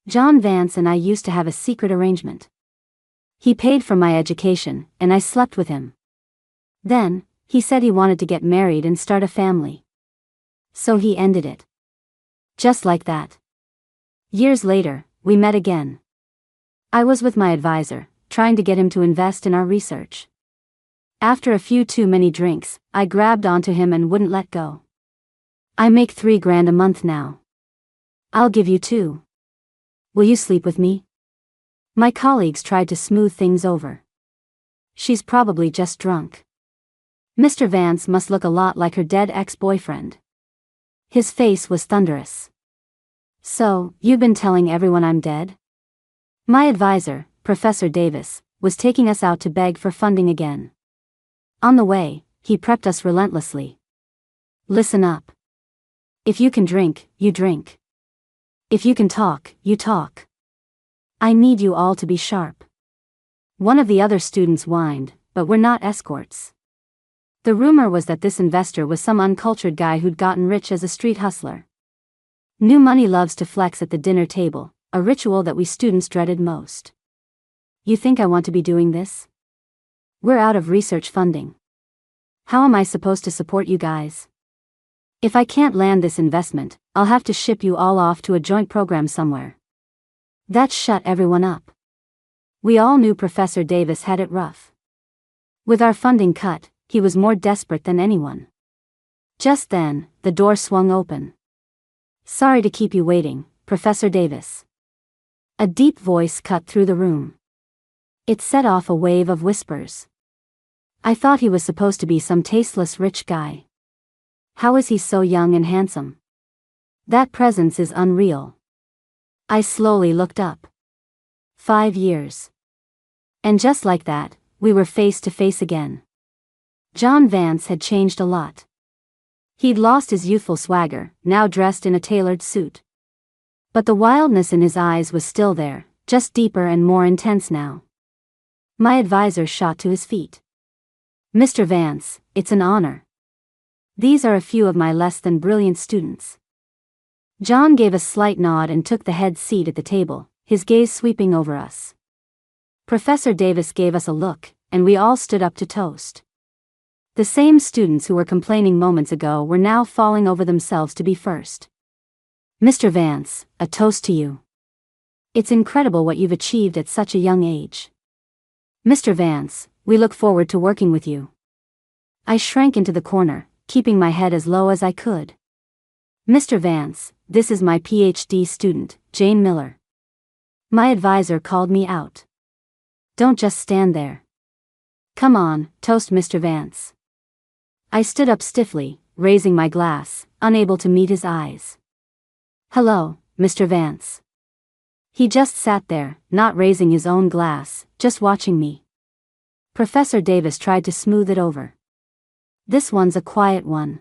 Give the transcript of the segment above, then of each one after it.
John Vance and I used to have a secret arrangement. He paid for my education, and I slept with him. Then, he said he wanted to get married and start a family. So he ended it. Just like that. Years later, we met again. I was with my advisor, trying to get him to invest in our research. After a few too many drinks, I grabbed onto him and wouldn't let go. I make $3,000 a month now. I'll give you 2. Will you sleep with me? My colleagues tried to smooth things over. She's probably just drunk. Mr. Vance must look a lot like her dead ex-boyfriend. His face was thunderous. So, you've been telling everyone I'm dead? My advisor, Professor Davis, was taking us out to beg for funding again. On the way, he prepped us relentlessly. Listen up. If you can drink, you drink. If you can talk, you talk. I need you all to be sharp. One of the other students whined, but we're not escorts. The rumor was that this investor was some uncultured guy who'd gotten rich as a street hustler. New money loves to flex at the dinner table, a ritual that we students dreaded most. You think I want to be doing this? We're out of research funding. How am I supposed to support you guys? If I can't land this investment, I'll have to ship you all off to a joint program somewhere. That shut everyone up. We all knew Professor Davis had it rough. With our funding cut, he was more desperate than anyone. Just then, the door swung open. Sorry to keep you waiting, Professor Davis. A deep voice cut through the room. It set off a wave of whispers. I thought he was supposed to be some tasteless rich guy. How is he so young and handsome? That presence is unreal. I slowly looked up. 5 years. And just like that, we were face to face again. John Vance had changed a lot. He'd lost his youthful swagger, now dressed in a tailored suit. But the wildness in his eyes was still there, just deeper and more intense now. My advisor shot to his feet. Mr. Vance, it's an honor. These are a few of my less than brilliant students. John gave a slight nod and took the head seat at the table, his gaze sweeping over us. Professor Davis gave us a look, and we all stood up to toast. The same students who were complaining moments ago were now falling over themselves to be first. Mr. Vance, a toast to you. It's incredible what you've achieved at such a young age. Mr. Vance, we look forward to working with you. I shrank into the corner, keeping my head as low as I could. Mr. Vance, this is my PhD student, Jane Miller. My advisor called me out. Don't just stand there. Come on, toast Mr. Vance. I stood up stiffly, raising my glass, unable to meet his eyes. Hello, Mr. Vance. He just sat there, not raising his own glass, just watching me. Professor Davis tried to smooth it over. This one's a quiet one.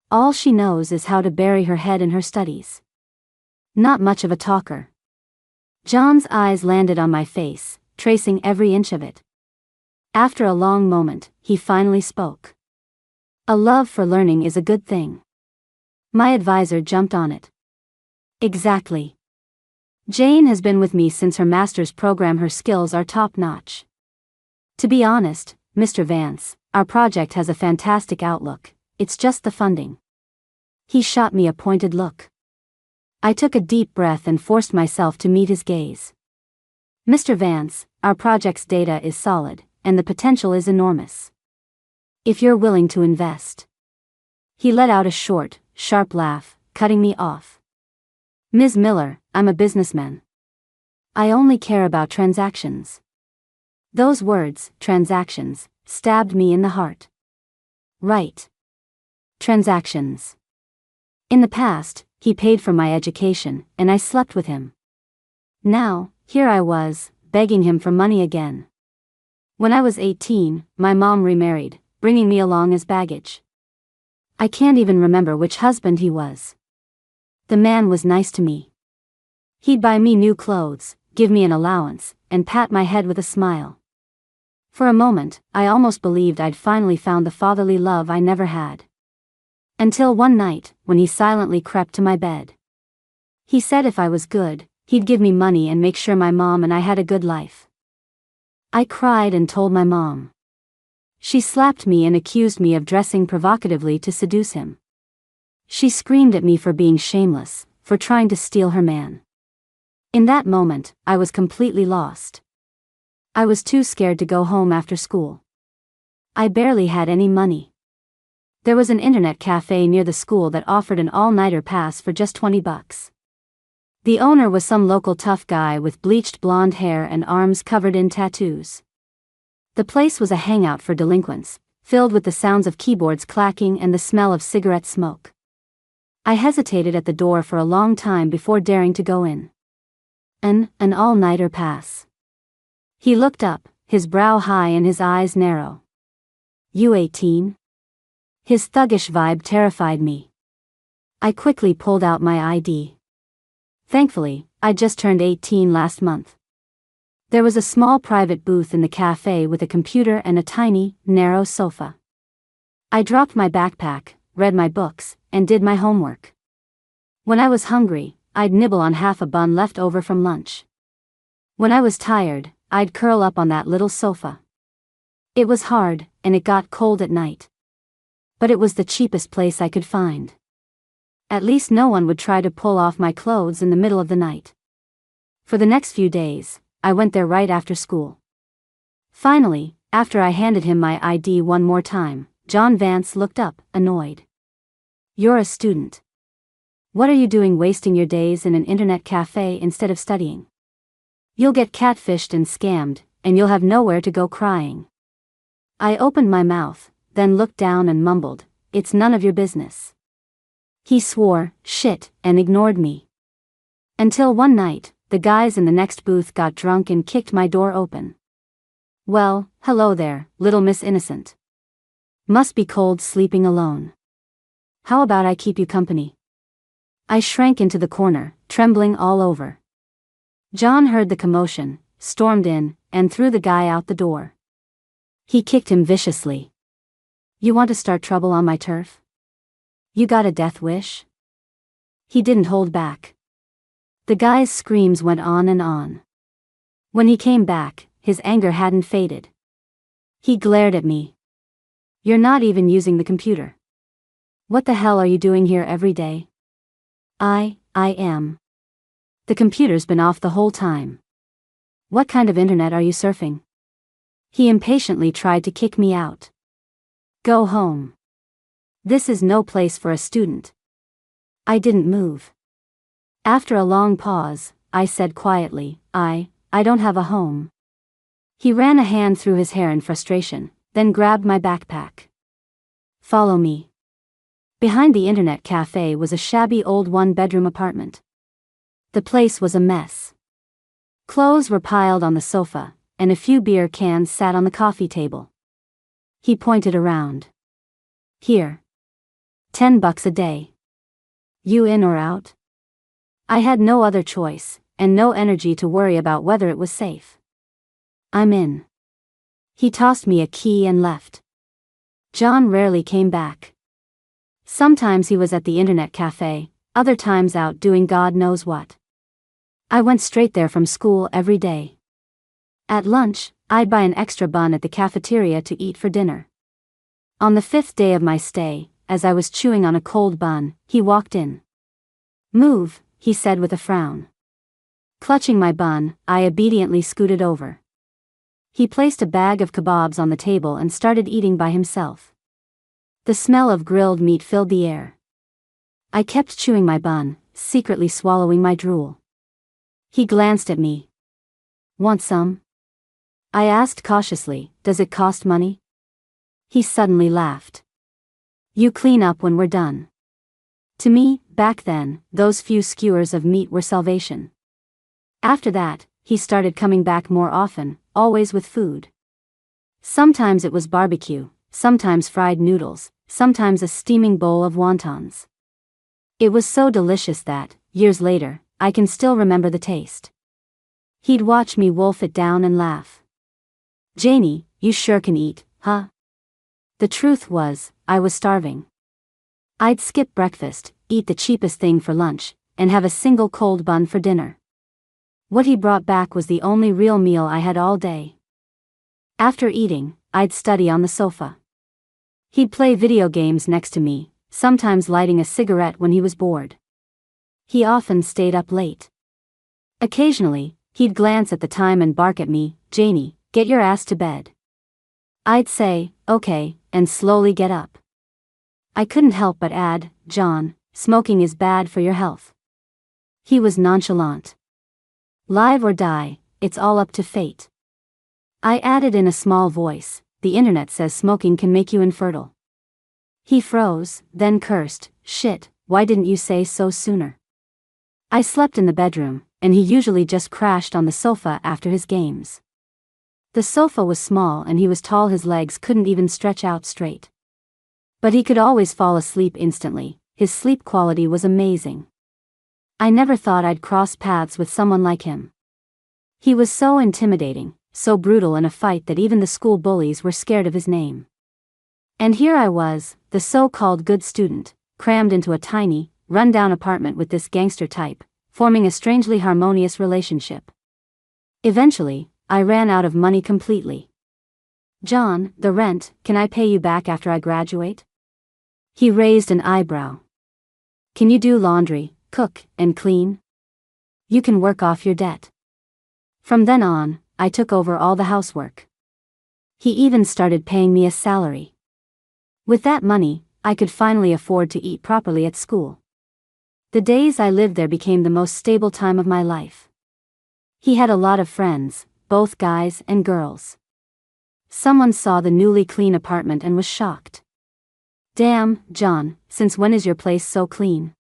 All she knows is how to bury her head in her studies. Not much of a talker. John's eyes landed on my face, tracing every inch of it. After a long moment, he finally spoke. A love for learning is a good thing. My advisor jumped on it. Exactly. Jane has been with me since her master's program. Her skills are top-notch. To be honest, Mr. Vance, our project has a fantastic outlook, it's just the funding. He shot me a pointed look. I took a deep breath and forced myself to meet his gaze. Mr. Vance, our project's data is solid, and the potential is enormous. If you're willing to invest. He let out a short, sharp laugh, cutting me off. Ms. Miller, I'm a businessman. I only care about transactions. Those words, transactions, stabbed me in the heart. Right. Transactions. In the past, he paid for my education, and I slept with him. Now, here I was, begging him for money again. When I was 18, my mom remarried, bringing me along as baggage. I can't even remember which husband he was. The man was nice to me. He'd buy me new clothes, give me an allowance, and pat my head with a smile. For a moment, I almost believed I'd finally found the fatherly love I never had. Until one night, when he silently crept to my bed. He said if I was good, He'd give me money and make sure my mom and I had a good life. I cried and told my mom. She slapped me and accused me of dressing provocatively to seduce him. She screamed at me for being shameless, for trying to steal her man. In that moment, I was completely lost. I was too scared to go home after school. I barely had any money. There was an internet cafe near the school that offered an all-nighter pass for just $20. The owner was some local tough guy with bleached blonde hair and arms covered in tattoos. The place was a hangout for delinquents, filled with the sounds of keyboards clacking and the smell of cigarette smoke. I hesitated at the door for a long time before daring to go in. An all-nighter pass. He looked up, his brow high and his eyes narrow. You 18? His thuggish vibe terrified me. I quickly pulled out my ID. Thankfully, I just turned 18 last month. There was a small private booth in the cafe with a computer and a tiny, narrow sofa. I dropped my backpack, read my books, and did my homework. When I was hungry, I'd nibble on half a bun left over from lunch. When I was tired, I'd curl up on that little sofa. It was hard, and it got cold at night. But it was the cheapest place I could find. At least no one would try to pull off my clothes in the middle of the night. For the next few days, I went there right after school. Finally, after I handed him my ID one more time, John Vance looked up, annoyed. You're a student. What are you doing wasting your days in an internet cafe instead of studying? You'll get catfished and scammed, and you'll have nowhere to go crying. I opened my mouth, then looked down and mumbled, it's none of your business. He swore, shit, and ignored me. Until one night, the guys in the next booth got drunk and kicked my door open. Well, hello there, little Miss Innocent. Must be cold sleeping alone. How about I keep you company? I shrank into the corner, trembling all over. John heard the commotion, stormed in, and threw the guy out the door. He kicked him viciously. You want to start trouble on my turf? You got a death wish? He didn't hold back. The guy's screams went on and on. When he came back, his anger hadn't faded. He glared at me. You're not even using the computer. What the hell are you doing here every day? I am. The computer's been off the whole time. What kind of internet are you surfing? He impatiently tried to kick me out. Go home. This is no place for a student. I didn't move. After a long pause, I said quietly, I don't have a home. He ran a hand through his hair in frustration, then grabbed my backpack. Follow me. Behind the internet cafe was a shabby old one-bedroom apartment. The place was a mess. Clothes were piled on the sofa, and a few beer cans sat on the coffee table. He pointed around. Here. $10 a day. You in or out? I had no other choice, and no energy to worry about whether it was safe. I'm in. He tossed me a key and left. John rarely came back. Sometimes he was at the internet cafe, other times out doing God knows what. I went straight there from school every day. At lunch, I'd buy an extra bun at the cafeteria to eat for dinner. On the 5th day of my stay, as I was chewing on a cold bun, he walked in. Move, he said with a frown. Clutching my bun, I obediently scooted over. He placed a bag of kebabs on the table and started eating by himself. The smell of grilled meat filled the air. I kept chewing my bun, secretly swallowing my drool. He glanced at me. Want some? I asked cautiously, does it cost money? He suddenly laughed. You clean up when we're done. To me, back then, those few skewers of meat were salvation. After that, he started coming back more often, always with food. Sometimes it was barbecue, sometimes fried noodles, sometimes a steaming bowl of wontons. It was so delicious that, years later, I can still remember the taste. He'd watch me wolf it down and laugh. Janie, you sure can eat, huh? The truth was, I was starving. I'd skip breakfast, eat the cheapest thing for lunch, and have a single cold bun for dinner. What he brought back was the only real meal I had all day. After eating, I'd study on the sofa. He'd play video games next to me, sometimes lighting a cigarette when he was bored. He often stayed up late. Occasionally, he'd glance at the time and bark at me, "Janie, get your ass to bed." I'd say, "Okay," and slowly get up. I couldn't help but add, "John, smoking is bad for your health." He was nonchalant. "Live or die, it's all up to fate." I added in a small voice, "The internet says smoking can make you infertile." He froze, then cursed, "Shit, why didn't you say so sooner?" I slept in the bedroom, and he usually just crashed on the sofa after his games. The sofa was small and he was tall, his legs couldn't even stretch out straight. But he could always fall asleep instantly, his sleep quality was amazing. I never thought I'd cross paths with someone like him. He was so intimidating, so brutal in a fight that even the school bullies were scared of his name. And here I was, the so-called good student, crammed into a tiny, run-down apartment with this gangster type, forming a strangely harmonious relationship. Eventually, I ran out of money completely. "John, the rent, can I pay you back after I graduate?" He raised an eyebrow. "Can you do laundry, cook, and clean? You can work off your debt." From then on, I took over all the housework. He even started paying me a salary. With that money, I could finally afford to eat properly at school. The days I lived there became the most stable time of my life. He had a lot of friends, both guys and girls. Someone saw the newly clean apartment and was shocked. "Damn, John, since when is your place so clean?"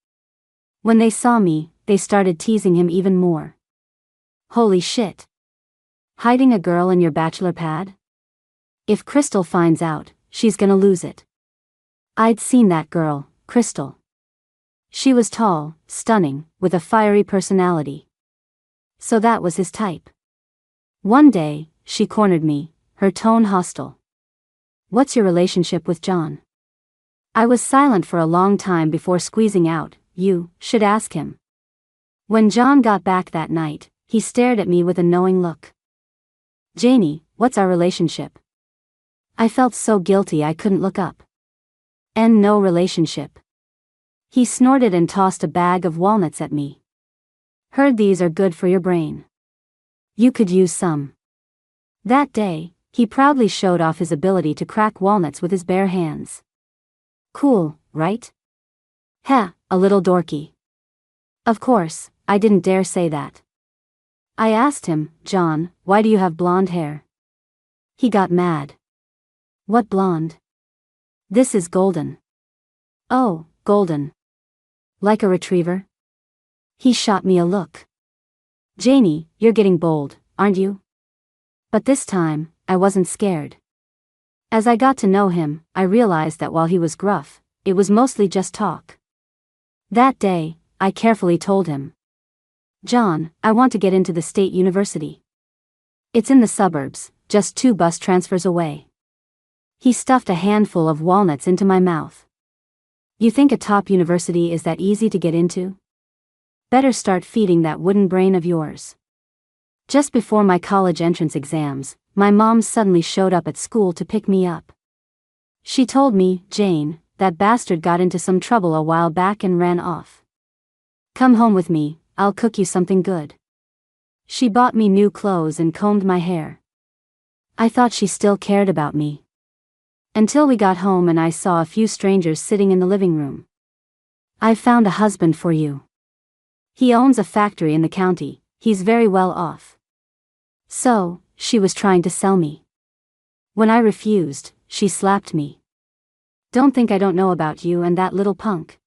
When they saw me, they started teasing him even more. "Holy shit. Hiding a girl in your bachelor pad? If Crystal finds out, she's gonna lose it." I'd seen that girl, Crystal. She was tall, stunning, with a fiery personality. So that was his type. One day, she cornered me, her tone hostile. "What's your relationship with John?" I was silent for a long time before squeezing out, "You should ask him." When John got back that night, he stared at me with a knowing look. "Janie, what's our relationship?" I felt so guilty I couldn't look up. "And no relationship." He snorted and tossed a bag of walnuts at me. "Heard these are good for your brain. You could use some." That day, he proudly showed off his ability to crack walnuts with his bare hands. Cool, right? Heh, a little dorky. Of course, I didn't dare say that. I asked him, "John, why do you have blonde hair?" He got mad. "What blonde?" "This is golden." "Oh, golden. Like a retriever?" He shot me a look. "Janie, you're getting bold, aren't you?" But this time, I wasn't scared. As I got to know him, I realized that while he was gruff, it was mostly just talk. That day, I carefully told him, "John, I want to get into the state university. It's in the suburbs, just 2 bus transfers away." He stuffed a handful of walnuts into my mouth. "You think a top university is that easy to get into? Better start feeding that wooden brain of yours." Just before my college entrance exams, my mom suddenly showed up at school to pick me up. She told me, "Jane, that bastard got into some trouble a while back and ran off. Come home with me, I'll cook you something good." She bought me new clothes and combed my hair. I thought she still cared about me. Until we got home and I saw a few strangers sitting in the living room. "I've found a husband for you. He owns a factory in the county, he's very well off." So, she was trying to sell me. When I refused, she slapped me. "Don't think I don't know about you and that little punk.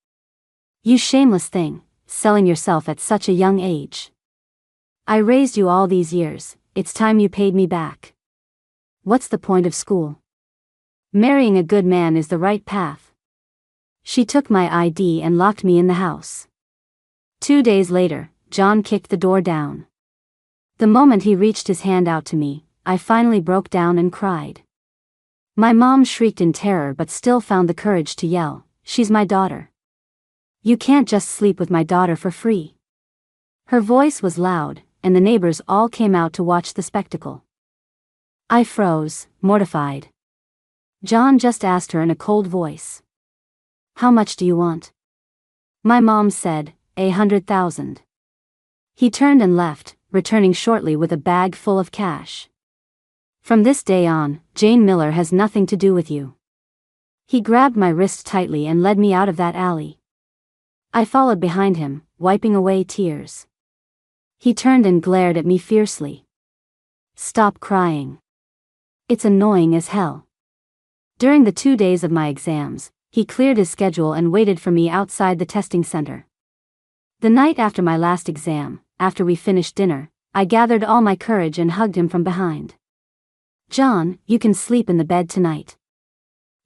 You shameless thing, selling yourself at such a young age. I raised you all these years, it's time you paid me back. What's the point of school? Marrying a good man is the right path." She took my ID and locked me in the house. 2 days later, John kicked the door down. The moment he reached his hand out to me, I finally broke down and cried. My mom shrieked in terror but still found the courage to yell, "She's my daughter. You can't just sleep with my daughter for free." Her voice was loud, and the neighbors all came out to watch the spectacle. I froze, mortified. John just asked her in a cold voice. "How much do you want?" My mom said, 100,000. He turned and left, returning shortly with a bag full of cash. "From this day on, Jane Miller has nothing to do with you." He grabbed my wrist tightly and led me out of that alley. I followed behind him, wiping away tears. He turned and glared at me fiercely. "Stop crying. It's annoying as hell." During the 2 days of my exams, he cleared his schedule and waited for me outside the testing center. The night after my last exam, after we finished dinner, I gathered all my courage and hugged him from behind. "John, you can sleep in the bed tonight."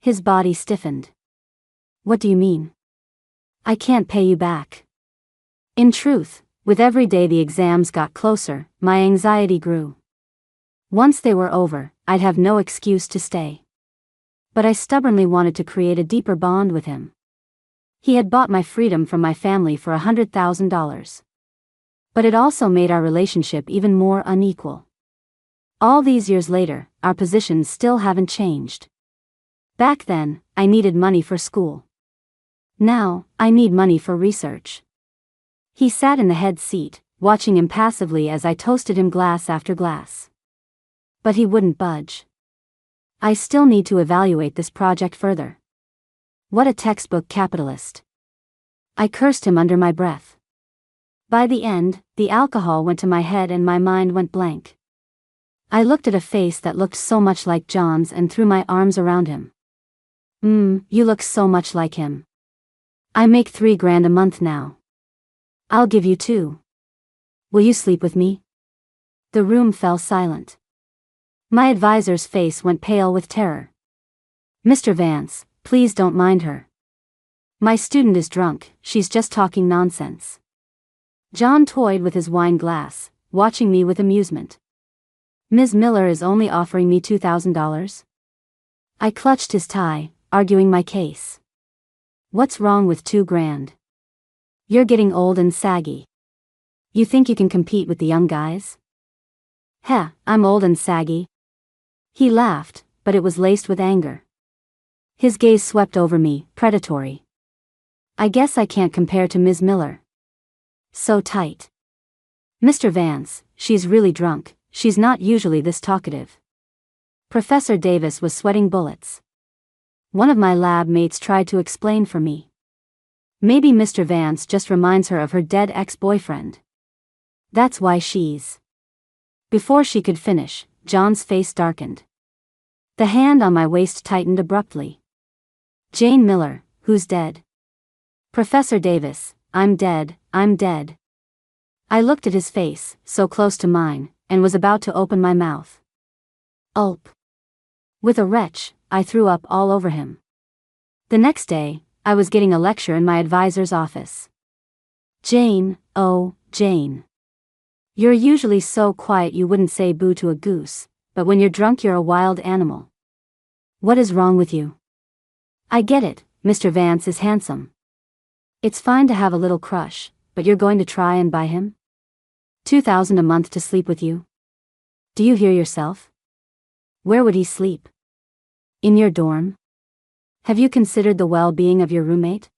His body stiffened. "What do you mean?" "I can't pay you back." In truth, with every day the exams got closer, my anxiety grew. Once they were over, I'd have no excuse to stay. But I stubbornly wanted to create a deeper bond with him. He had bought my freedom from my family for $100,000. But it also made our relationship even more unequal. All these years later, our positions still haven't changed. Back then, I needed money for school. Now, I need money for research. He sat in the head seat, watching impassively as I toasted him glass after glass. But he wouldn't budge. "I still need to evaluate this project further." What a textbook capitalist. I cursed him under my breath. By the end, the alcohol went to my head and my mind went blank. I looked at a face that looked so much like John's and threw my arms around him. You look so much like him. I make $3,000 a month now. I'll give you 2. Will you sleep with me?" The room fell silent. My advisor's face went pale with terror. "Mr. Vance, please don't mind her. My student is drunk, she's just talking nonsense." John toyed with his wine glass, watching me with amusement. "Ms. Miller is only offering me $2,000. I clutched his tie, arguing my case. "What's wrong with $2,000? You're getting old and saggy. You think you can compete with the young guys?" "Heh, I'm old and saggy." He laughed, but it was laced with anger. His gaze swept over me, predatory. "I guess I can't compare to Ms. Miller. So tight." "Mr. Vance, she's really drunk, she's not usually this talkative." Professor Davis was sweating bullets. One of my lab mates tried to explain for me. "Maybe Mr. Vance just reminds her of her dead ex-boyfriend. That's why she's..." Before she could finish, John's face darkened. The hand on my waist tightened abruptly. "Jane Miller, who's dead?" "Professor Davis, I'm dead, I'm dead." I looked at his face, so close to mine, and was about to open my mouth. Ulp. With a retch, I threw up all over him. The next day, I was getting a lecture in my advisor's office. "Jane, oh, Jane. You're usually so quiet you wouldn't say boo to a goose, but when you're drunk you're a wild animal. What is wrong with you?" "I get it, Mr. Vance is handsome. It's fine to have a little crush, but you're going to try and buy him? $2,000 a month to sleep with you? Do you hear yourself? Where would he sleep? In your dorm? Have you considered the well-being of your roommate?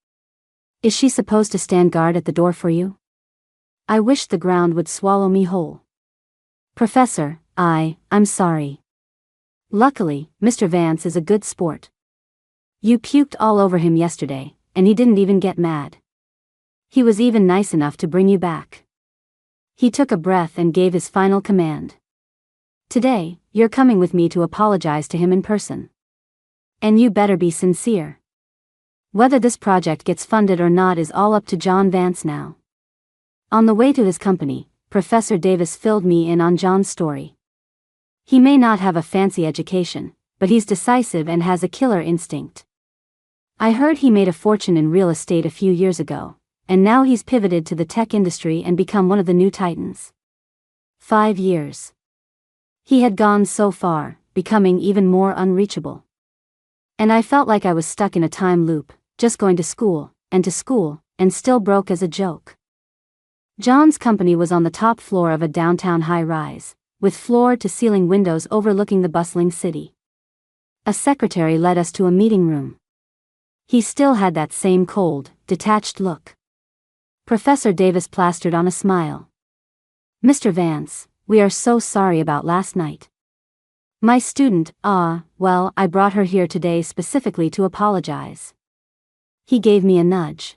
Is she supposed to stand guard at the door for you?" I wished the ground would swallow me whole. "Professor, I'm sorry. Luckily, Mr. Vance is a good sport. You puked all over him yesterday, and he didn't even get mad. He was even nice enough to bring you back." He took a breath and gave his final command. "Today, you're coming with me to apologize to him in person. And you better be sincere. Whether this project gets funded or not is all up to John Vance now." On the way to his company, Professor Davis filled me in on John's story. He may not have a fancy education, but he's decisive and has a killer instinct. I heard he made a fortune in real estate a few years ago, and now he's pivoted to the tech industry and become one of the new titans. 5 years. He had gone so far, becoming even more unreachable. And I felt like I was stuck in a time loop, just going to school, and still broke as a joke. John's company was on the top floor of a downtown high-rise, with floor-to-ceiling windows overlooking the bustling city. A secretary led us to a meeting room. He still had that same cold, detached look. Professor Davis plastered on a smile. "Mr. Vance, we are so sorry about last night. My student, well, I brought her here today specifically to apologize." He gave me a nudge.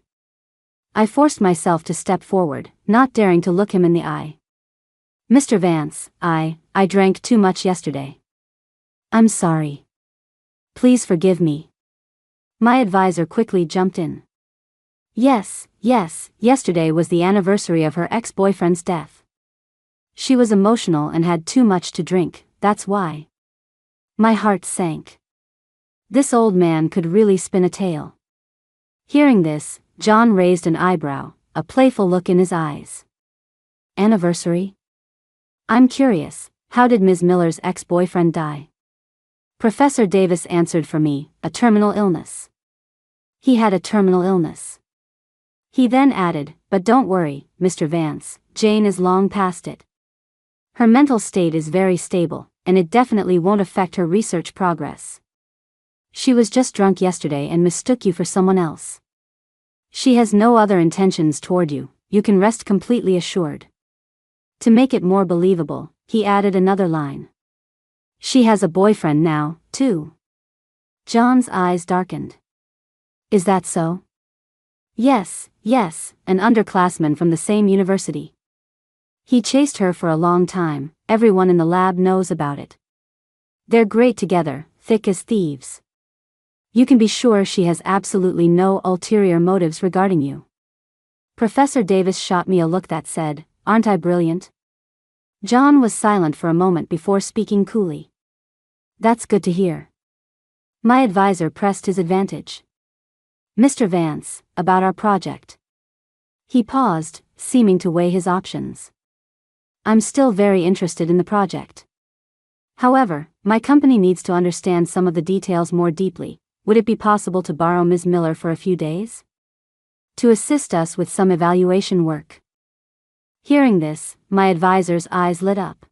I forced myself to step forward, not daring to look him in the eye. "Mr. Vance, I drank too much yesterday. I'm sorry. Please forgive me." My advisor quickly jumped in. Yes, yesterday was the anniversary of her ex-boyfriend's death. She was emotional and had too much to drink, that's why. My heart sank. This old man could really spin a tale. Hearing this, John raised an eyebrow, a playful look in his eyes. "Anniversary? I'm curious, how did Ms. Miller's ex-boyfriend die?" Professor Davis answered for me, "A terminal illness." He had a terminal illness. He then added, "But don't worry, Mr. Vance, Jane is long past it. Her mental state is very stable, and it definitely won't affect her research progress. She was just drunk yesterday and mistook you for someone else. She has no other intentions toward you, you can rest completely assured." To make it more believable, he added another line. "She has a boyfriend now, too." John's eyes darkened. "Is that so?" Yes, an underclassman from the same university. He chased her for a long time, everyone in the lab knows about it. They're great together, thick as thieves. You can be sure she has absolutely no ulterior motives regarding you." Professor Davis shot me a look that said, "Aren't I brilliant?" John was silent for a moment before speaking coolly. "That's good to hear." My advisor pressed his advantage. "Mr. Vance, about our project." He paused, seeming to weigh his options. "I'm still very interested in the project. However, my company needs to understand some of the details more deeply. Would it be possible to borrow Ms. Miller for a few days? To assist us with some evaluation work?" Hearing this, my advisor's eyes lit up.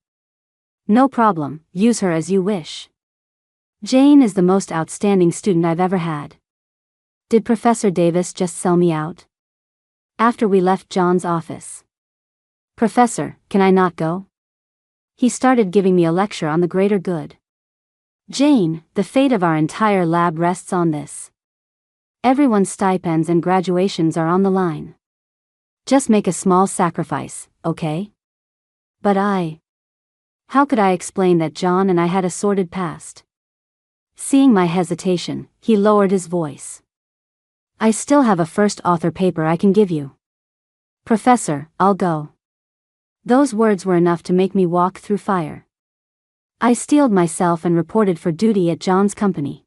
"No problem, use her as you wish. Jane is the most outstanding student I've ever had." Did Professor Davis just sell me out? After we left John's office. "Professor, can I not go?" He started giving me a lecture on the greater good. "Jane, the fate of our entire lab rests on this. Everyone's stipends and graduations are on the line. Just make a small sacrifice, okay?" But how could I explain that John and I had a sordid past? Seeing my hesitation, he lowered his voice. "I still have a first author paper I can give you." "Professor, I'll go." Those words were enough to make me walk through fire. I steeled myself and reported for duty at John's company.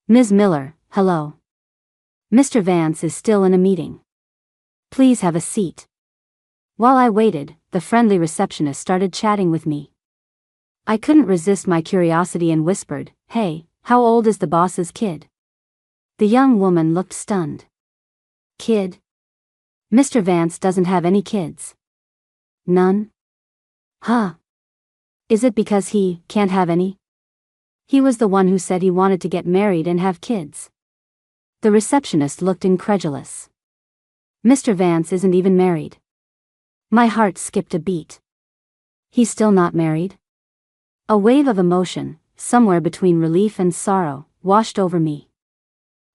"Ms. Miller, hello. Mr. Vance is still in a meeting. Please have a seat." While I waited, the friendly receptionist started chatting with me. I couldn't resist my curiosity and whispered, "Hey, how old is the boss's kid?" The young woman looked stunned. "Kid? Mr. Vance doesn't have any kids." "None? Huh. Is it because he can't have any? He was the one who said he wanted to get married and have kids." The receptionist looked incredulous. "Mr. Vance isn't even married." My heart skipped a beat. "He's still not married?" A wave of emotion, somewhere between relief and sorrow, washed over me.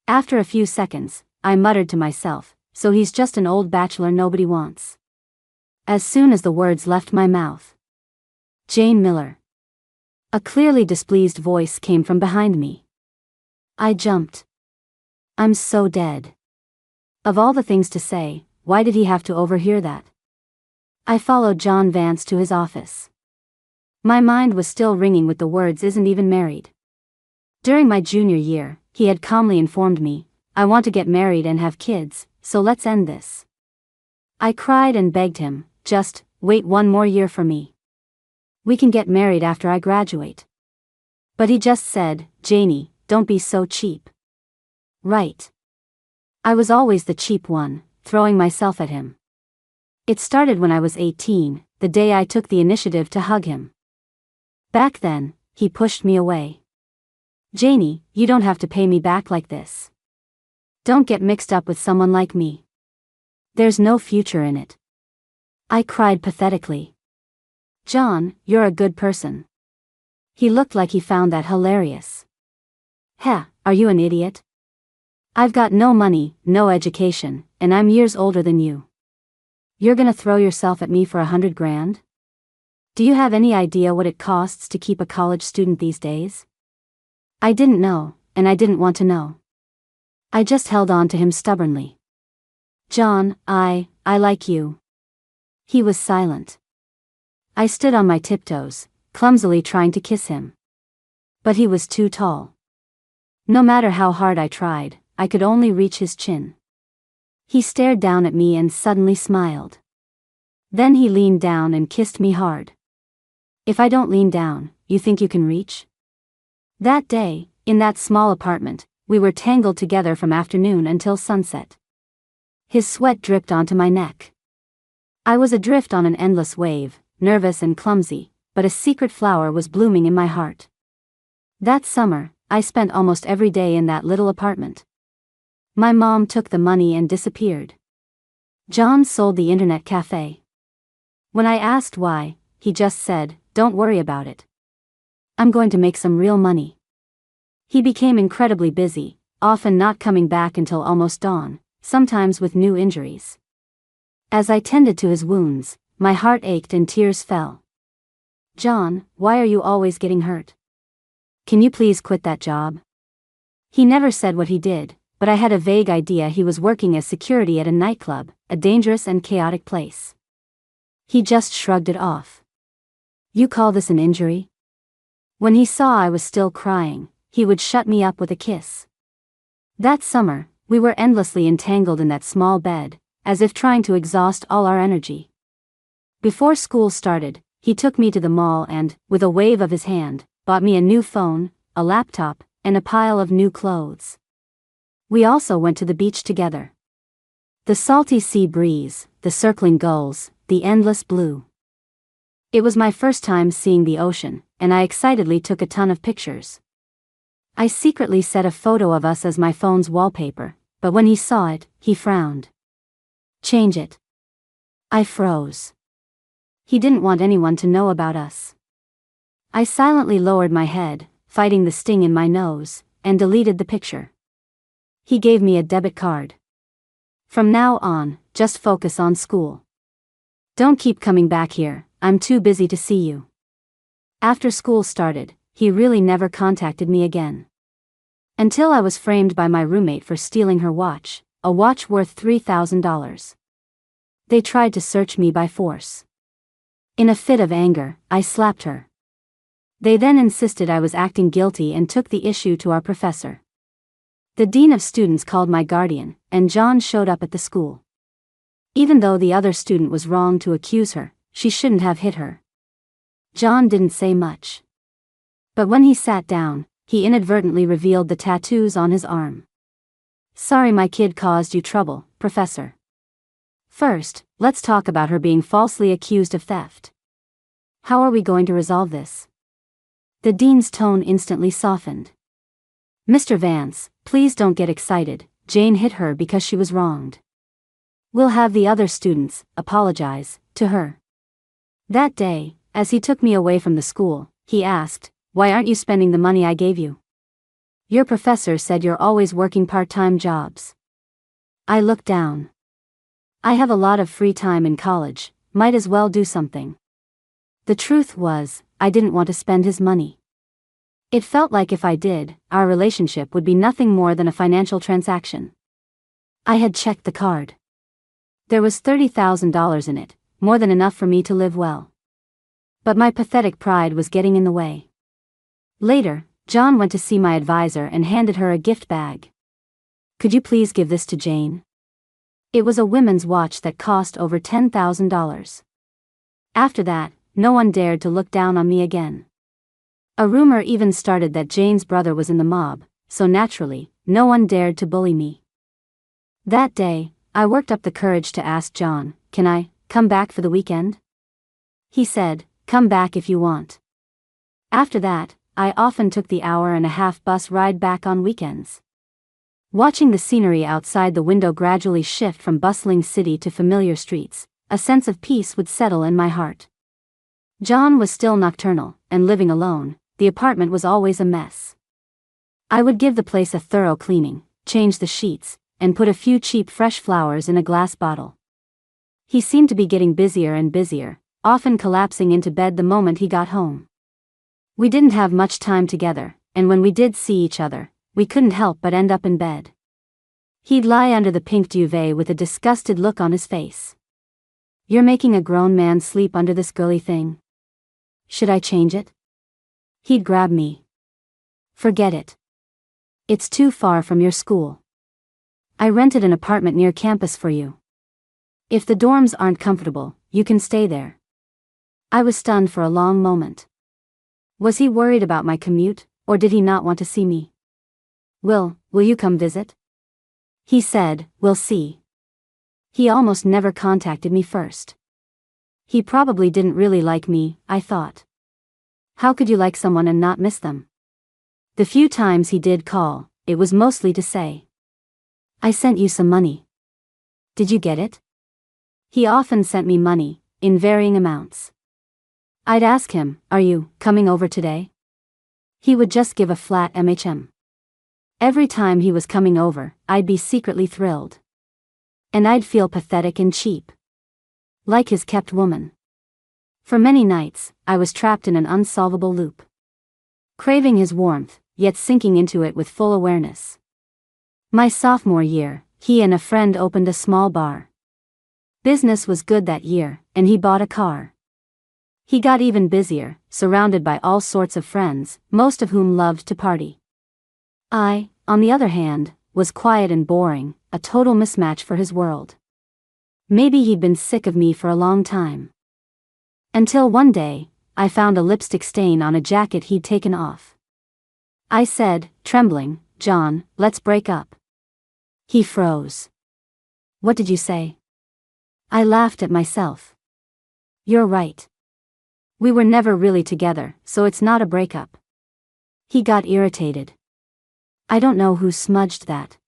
After a few seconds, I muttered to myself, "So he's just an old bachelor nobody wants." As soon as the words left my mouth. "Jane Miller." A clearly displeased voice came from behind me. I jumped. I'm so dead. Of all the things to say, why did he have to overhear that? I followed John Vance to his office. My mind was still ringing with the words "isn't even married." During my junior year, he had calmly informed me, "I want to get married and have kids, so let's end this." I cried and begged him, "Just wait one more year for me. We can get married after I graduate." But he just said, "Janie, don't be so cheap." Right. I was always the cheap one, throwing myself at him. It started when I was 18, the day I took the initiative to hug him. Back then, he pushed me away. "Janie, you don't have to pay me back like this. Don't get mixed up with someone like me. There's no future in it." I cried pathetically. "John, you're a good person." He looked like he found that hilarious. "Heh, are you an idiot? I've got no money, no education, and I'm years older than you. You're gonna throw yourself at me for $100,000? Do you have any idea what it costs to keep a college student these days?" I didn't know, and I didn't want to know. I just held on to him stubbornly. "John, I like you." He was silent. I stood on my tiptoes, clumsily trying to kiss him. But he was too tall. No matter how hard I tried, I could only reach his chin. He stared down at me and suddenly smiled. Then he leaned down and kissed me hard. "If I don't lean down, you think you can reach?" That day, in that small apartment, we were tangled together from afternoon until sunset. His sweat dripped onto my neck. I was adrift on an endless wave, nervous and clumsy, but a secret flower was blooming in my heart. That summer, I spent almost every day in that little apartment. My mom took the money and disappeared. John sold the internet cafe. When I asked why, he just said, "Don't worry about it. I'm going to make some real money." He became incredibly busy, often not coming back until almost dawn, sometimes with new injuries. As I tended to his wounds, my heart ached and tears fell. "John, why are you always getting hurt? Can you please quit that job?" He never said what he did, but I had a vague idea he was working as security at a nightclub, a dangerous and chaotic place. He just shrugged it off. "You call this an injury?" When he saw I was still crying, he would shut me up with a kiss. That summer, we were endlessly entangled in that small bed, as if trying to exhaust all our energy. Before school started, he took me to the mall and, with a wave of his hand, bought me a new phone, a laptop, and a pile of new clothes. We also went to the beach together. The salty sea breeze, the circling gulls, the endless blue. It was my first time seeing the ocean, and I excitedly took a ton of pictures. I secretly set a photo of us as my phone's wallpaper, but when he saw it, he frowned. "Change it." I froze. He didn't want anyone to know about us. I silently lowered my head, fighting the sting in my nose, and deleted the picture. He gave me a debit card. "From now on, just focus on school. Don't keep coming back here, I'm too busy to see you." After school started, he really never contacted me again. Until I was framed by my roommate for stealing her watch, a watch worth $3,000. They tried to search me by force. In a fit of anger, I slapped her. They then insisted I was acting guilty and took the issue to our professor. The dean of students called my guardian, and John showed up at the school. Even though the other student was wrong to accuse her, she shouldn't have hit her. John didn't say much. But when he sat down, he inadvertently revealed the tattoos on his arm. "Sorry my kid caused you trouble, Professor. First, let's talk about her being falsely accused of theft. How are we going to resolve this?" The dean's tone instantly softened. "Mr. Vance, please don't get excited, Jane hit her because she was wronged. We'll have the other students apologize to her." That day, as he took me away from the school, he asked, "Why aren't you spending the money I gave you? Your professor said you're always working part-time jobs." I looked down. I have a lot of free time in college, might as well do something. The truth was, I didn't want to spend his money. It felt like if I did, our relationship would be nothing more than a financial transaction. I had checked the card. There was $30,000 in it, more than enough for me to live well. But my pathetic pride was getting in the way. Later, John went to see my advisor and handed her a gift bag. "Could you please give this to Jane?" It was a women's watch that cost over $10,000. After that, no one dared to look down on me again. A rumor even started that Jane's brother was in the mob, so naturally, no one dared to bully me. That day, I worked up the courage to ask John, "Can I come back for the weekend? He said, come back if you want. After that, I often took the hour-and-a-half bus ride back on weekends. Watching the scenery outside the window gradually shift from bustling city to familiar streets, a sense of peace would settle in my heart. John was still nocturnal, and living alone, the apartment was always a mess. I would give the place a thorough cleaning, change the sheets, and put a few cheap fresh flowers in a glass bottle. He seemed to be getting busier and busier, often collapsing into bed the moment he got home. We didn't have much time together, and when we did see each other, we couldn't help but end up in bed. He'd lie under the pink duvet with a disgusted look on his face. You're making a grown man sleep under this girly thing. Should I change it? He'd grab me. Forget it. It's too far from your school. I rented an apartment near campus for you. If the dorms aren't comfortable, you can stay there. I was stunned for a long moment. Was he worried about my commute, or did he not want to see me? Will you come visit? He said, we'll see. He almost never contacted me first. He probably didn't really like me, I thought. How could you like someone and not miss them? The few times he did call, it was mostly to say, I sent you some money. Did you get it? He often sent me money, in varying amounts. I'd ask him, are you coming over today? He would just give a flat MHM. Every time he was coming over, I'd be secretly thrilled. And I'd feel pathetic and cheap. Like his kept woman. For many nights, I was trapped in an unsolvable loop. Craving his warmth, yet sinking into it with full awareness. My sophomore year, he and a friend opened a small bar. Business was good that year, and he bought a car. He got even busier, surrounded by all sorts of friends, most of whom loved to party. I, on the other hand, was quiet and boring, a total mismatch for his world. Maybe he'd been sick of me for a long time. Until one day, I found a lipstick stain on a jacket he'd taken off. I said, trembling, John, let's break up. He froze. What did you say? I laughed at myself. You're right. We were never really together, so it's not a breakup. He got irritated. I don't know who smudged that.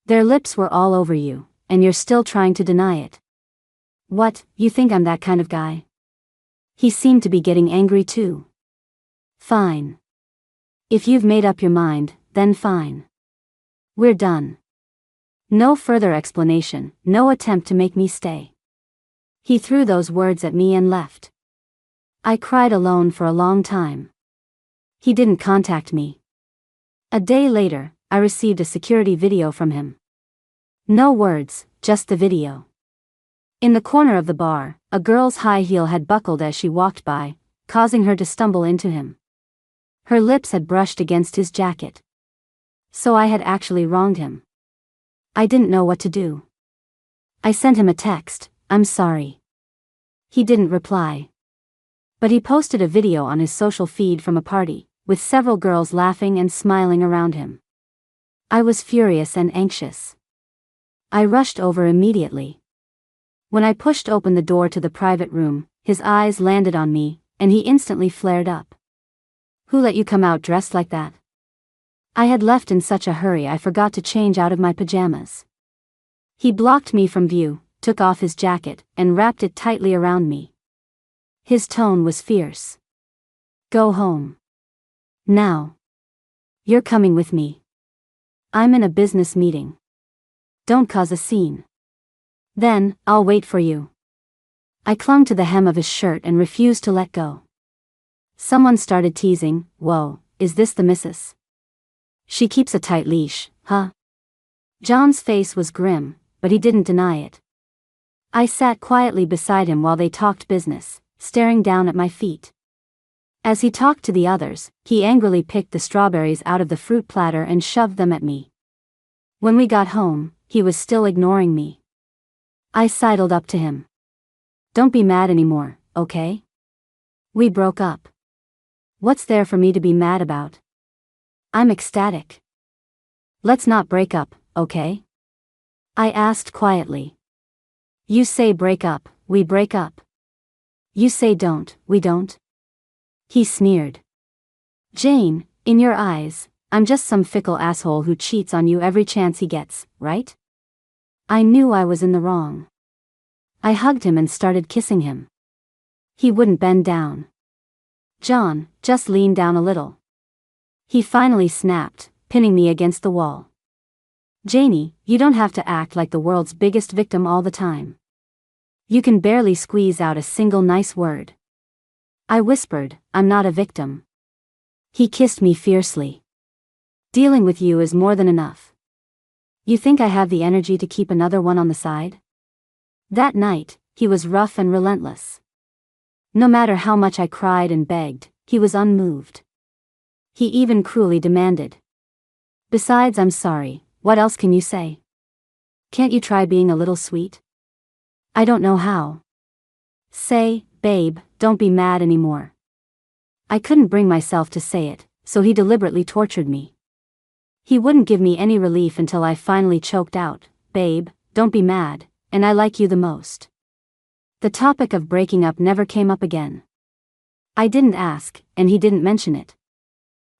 Their lips were all over you, and you're still trying to deny it. What, you think I'm that kind of guy? He seemed to be getting angry too. Fine. If you've made up your mind, then fine. We're done. No further explanation, no attempt to make me stay. He threw those words at me and left. I cried alone for a long time. He didn't contact me. A day later, I received a security video from him. No words, just the video. In the corner of the bar, a girl's high heel had buckled as she walked by, causing her to stumble into him. Her lips had brushed against his jacket. So I had actually wronged him. I didn't know what to do. I sent him a text, I'm sorry. He didn't reply. But he posted a video on his social feed from a party, with several girls laughing and smiling around him. I was furious and anxious. I rushed over immediately. When I pushed open the door to the private room, his eyes landed on me, and he instantly flared up. Who let you come out dressed like that? I had left in such a hurry I forgot to change out of my pajamas. He blocked me from view, took off his jacket, and wrapped it tightly around me. His tone was fierce. Go home. Now. You're coming with me. I'm in a business meeting. Don't cause a scene. Then, I'll wait for you. I clung to the hem of his shirt and refused to let go. Someone started teasing, whoa, is this the missus? She keeps a tight leash, huh? John's face was grim, but he didn't deny it. I sat quietly beside him while they talked business, staring down at my feet. As he talked to the others, he angrily picked the strawberries out of the fruit platter and shoved them at me. When we got home, he was still ignoring me. I sidled up to him. Don't be mad anymore, okay? We broke up. What's there for me to be mad about? I'm ecstatic. Let's not break up, okay? I asked quietly. You say break up, we break up. You say don't, we don't. He sneered. Jane, in your eyes, I'm just some fickle asshole who cheats on you every chance he gets, right? I knew I was in the wrong. I hugged him and started kissing him. He wouldn't bend down. John, just lean down a little. He finally snapped, pinning me against the wall. Janie, you don't have to act like the world's biggest victim all the time. You can barely squeeze out a single nice word. I whispered, I'm not a victim. He kissed me fiercely. Dealing with you is more than enough. You think I have the energy to keep another one on the side? That night, he was rough and relentless. No matter how much I cried and begged, he was unmoved. He even cruelly demanded. Besides, I'm sorry, what else can you say? Can't you try being a little sweet? I don't know how. Say, babe, don't be mad anymore. I couldn't bring myself to say it, so he deliberately tortured me. He wouldn't give me any relief until I finally choked out, babe, don't be mad, and I like you the most. The topic of breaking up never came up again. I didn't ask, and he didn't mention it.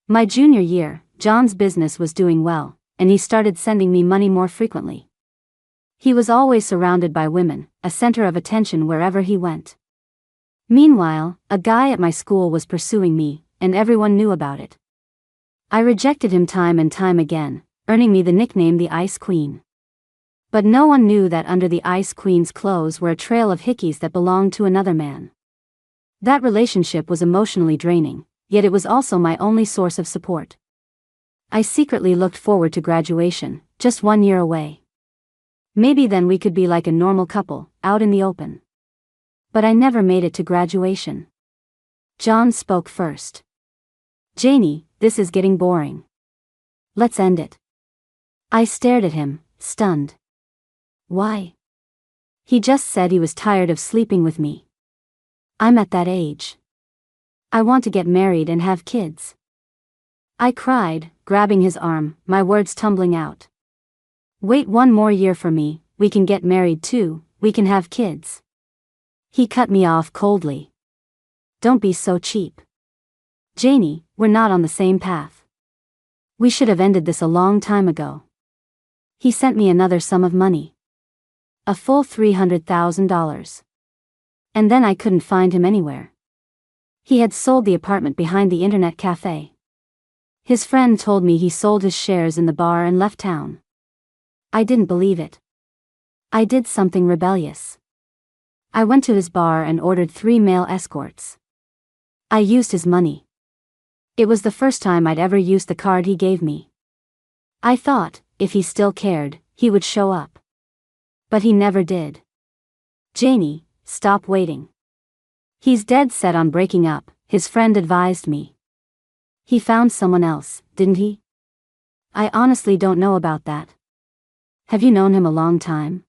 My junior year, John's business was doing well, and he started sending me money more frequently. He was always surrounded by women, a center of attention wherever he went. Meanwhile, a guy at my school was pursuing me, and everyone knew about it. I rejected him time and time again, earning me the nickname the Ice Queen. But no one knew that under the Ice Queen's clothes were a trail of hickeys that belonged to another man. That relationship was emotionally draining, yet it was also my only source of support. I secretly looked forward to graduation, just 1 year away. Maybe then we could be like a normal couple, out in the open. But I never made it to graduation. John spoke first. Janie, this is getting boring. Let's end it. I stared at him, stunned. Why? He just said he was tired of sleeping with me. I'm at that age. I want to get married and have kids. I cried, grabbing his arm, my words tumbling out. Wait 1 more year for me, we can get married too, we can have kids. He cut me off coldly. Don't be so cheap. Janie, we're not on the same path. We should have ended this a long time ago. He sent me another sum of money. A full $300,000. And then I couldn't find him anywhere. He had sold the apartment behind the internet cafe. His friend told me he sold his shares in the bar and left town. I didn't believe it. I did something rebellious. I went to his bar and ordered 3 male escorts. I used his money. It was the first time I'd ever used the card he gave me. I thought, if he still cared, he would show up. But he never did. Janie, stop waiting. He's dead set on breaking up, his friend advised me. He found someone else, didn't he? I honestly don't know about that. Have you known him a long time?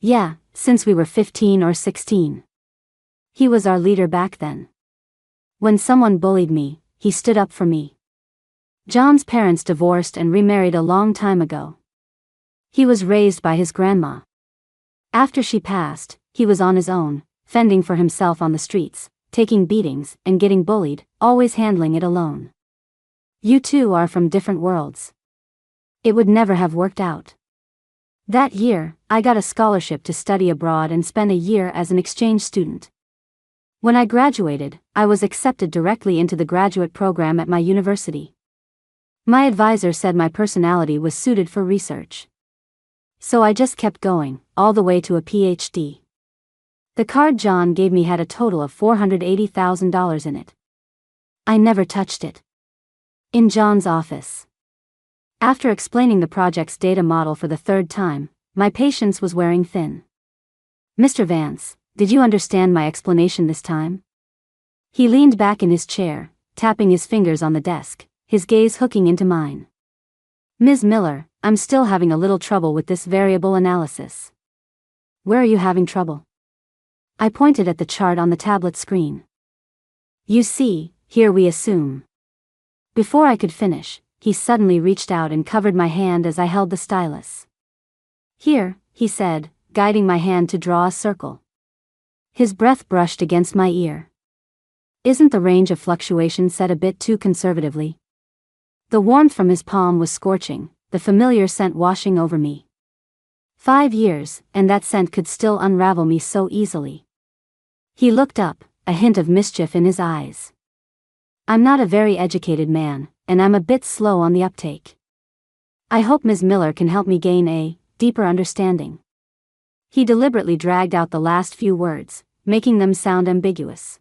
Yeah, since we were 15 or 16. He was our leader back then. When someone bullied me, he stood up for me. John's parents divorced and remarried a long time ago. He was raised by his grandma. After she passed, he was on his own, fending for himself on the streets, taking beatings and getting bullied, always handling it alone. You two are from different worlds. It would never have worked out. That year, I got a scholarship to study abroad and spend a year as an exchange student. When I graduated, I was accepted directly into the graduate program at my university. My advisor said my personality was suited for research. So I just kept going, all the way to a PhD. The card John gave me had a total of $480,000 in it. I never touched it. In John's office. After explaining the project's data model for the 3rd time, my patience was wearing thin. Mr. Vance, did you understand my explanation this time? He leaned back in his chair, tapping his fingers on the desk, his gaze hooking into mine. Ms. Miller, I'm still having a little trouble with this variable analysis. Where are you having trouble? I pointed at the chart on the tablet screen. You see, here we assume. Before I could finish, he suddenly reached out and covered my hand as I held the stylus. Here, he said, guiding my hand to draw a circle. His breath brushed against my ear. Isn't the range of fluctuation set a bit too conservatively? The warmth from his palm was scorching, the familiar scent washing over me. 5 years, and that scent could still unravel me so easily. He looked up, a hint of mischief in his eyes. I'm not a very educated man, and I'm a bit slow on the uptake. I hope Ms. Miller can help me gain a deeper understanding. He deliberately dragged out the last few words, making them sound ambiguous.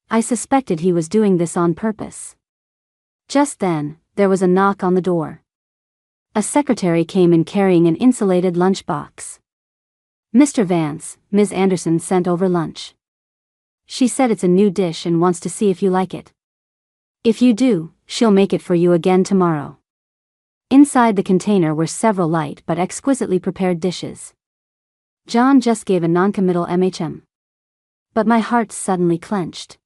I suspected he was doing this on purpose. Just then, there was a knock on the door. A secretary came in carrying an insulated lunchbox. Mr. Vance, Ms. Anderson sent over lunch. She said it's a new dish and wants to see if you like it. If you do, she'll make it for you again tomorrow. Inside the container were several light but exquisitely prepared dishes. John just gave a noncommittal MHM. But my heart suddenly clenched.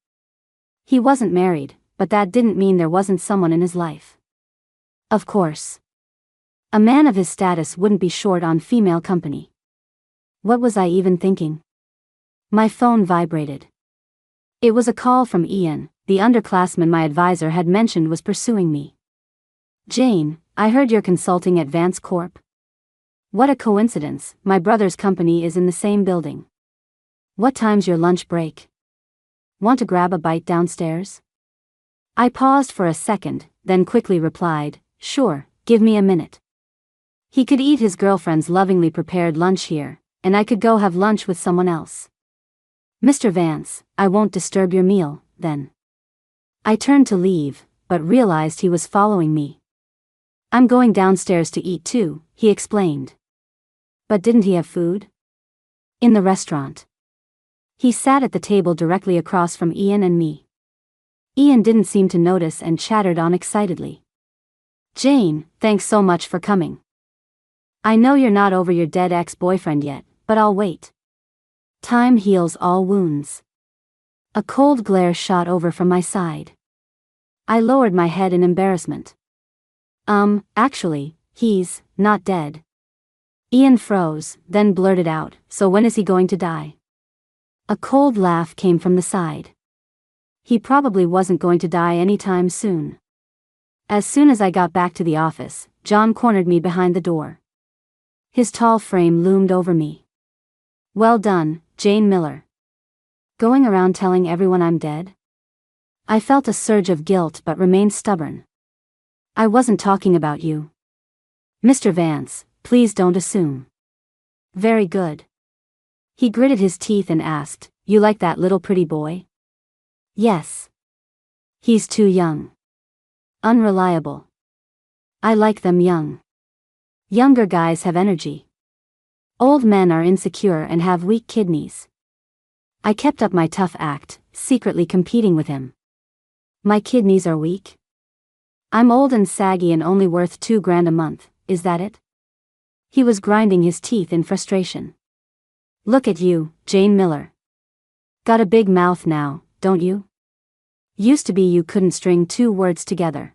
He wasn't married, but that didn't mean there wasn't someone in his life. Of course. A man of his status wouldn't be short on female company. What was I even thinking? My phone vibrated. It was a call from Ian, the underclassman my advisor had mentioned was pursuing me. Jane, I heard you're consulting at Vance Corp. What a coincidence, my brother's company is in the same building. What time's your lunch break? Want to grab a bite downstairs? I paused for a second, then quickly replied, sure, give me a minute. He could eat his girlfriend's lovingly prepared lunch here, and I could go have lunch with someone else. Mr. Vance, I won't disturb your meal, then. I turned to leave, but realized he was following me. I'm going downstairs to eat too, he explained. But didn't he have food? In the restaurant. He sat at the table directly across from Ian and me. Ian didn't seem to notice and chattered on excitedly. Jane, thanks so much for coming. I know you're not over your dead ex-boyfriend yet, but I'll wait. Time heals all wounds. A cold glare shot over from my side. I lowered my head in embarrassment. Actually, he's not dead. Ian froze, then blurted out, so when is he going to die? A cold laugh came from the side. He probably wasn't going to die anytime soon. As soon as I got back to the office, John cornered me behind the door. His tall frame loomed over me. Well done, Jane Miller. Going around telling everyone I'm dead? I felt a surge of guilt but remained stubborn. I wasn't talking about you. Mr. Vance, please don't assume. Very good. He gritted his teeth and asked, you like that little pretty boy? Yes. He's too young. Unreliable. I like them young. Younger guys have energy. Old men are insecure and have weak kidneys. I kept up my tough act, secretly competing with him. My kidneys are weak? I'm old and saggy and only worth $2,000 a month, is that it? He was grinding his teeth in frustration. Look at you, Jane Miller. Got a big mouth now, don't you? Used to be you couldn't string 2 words together.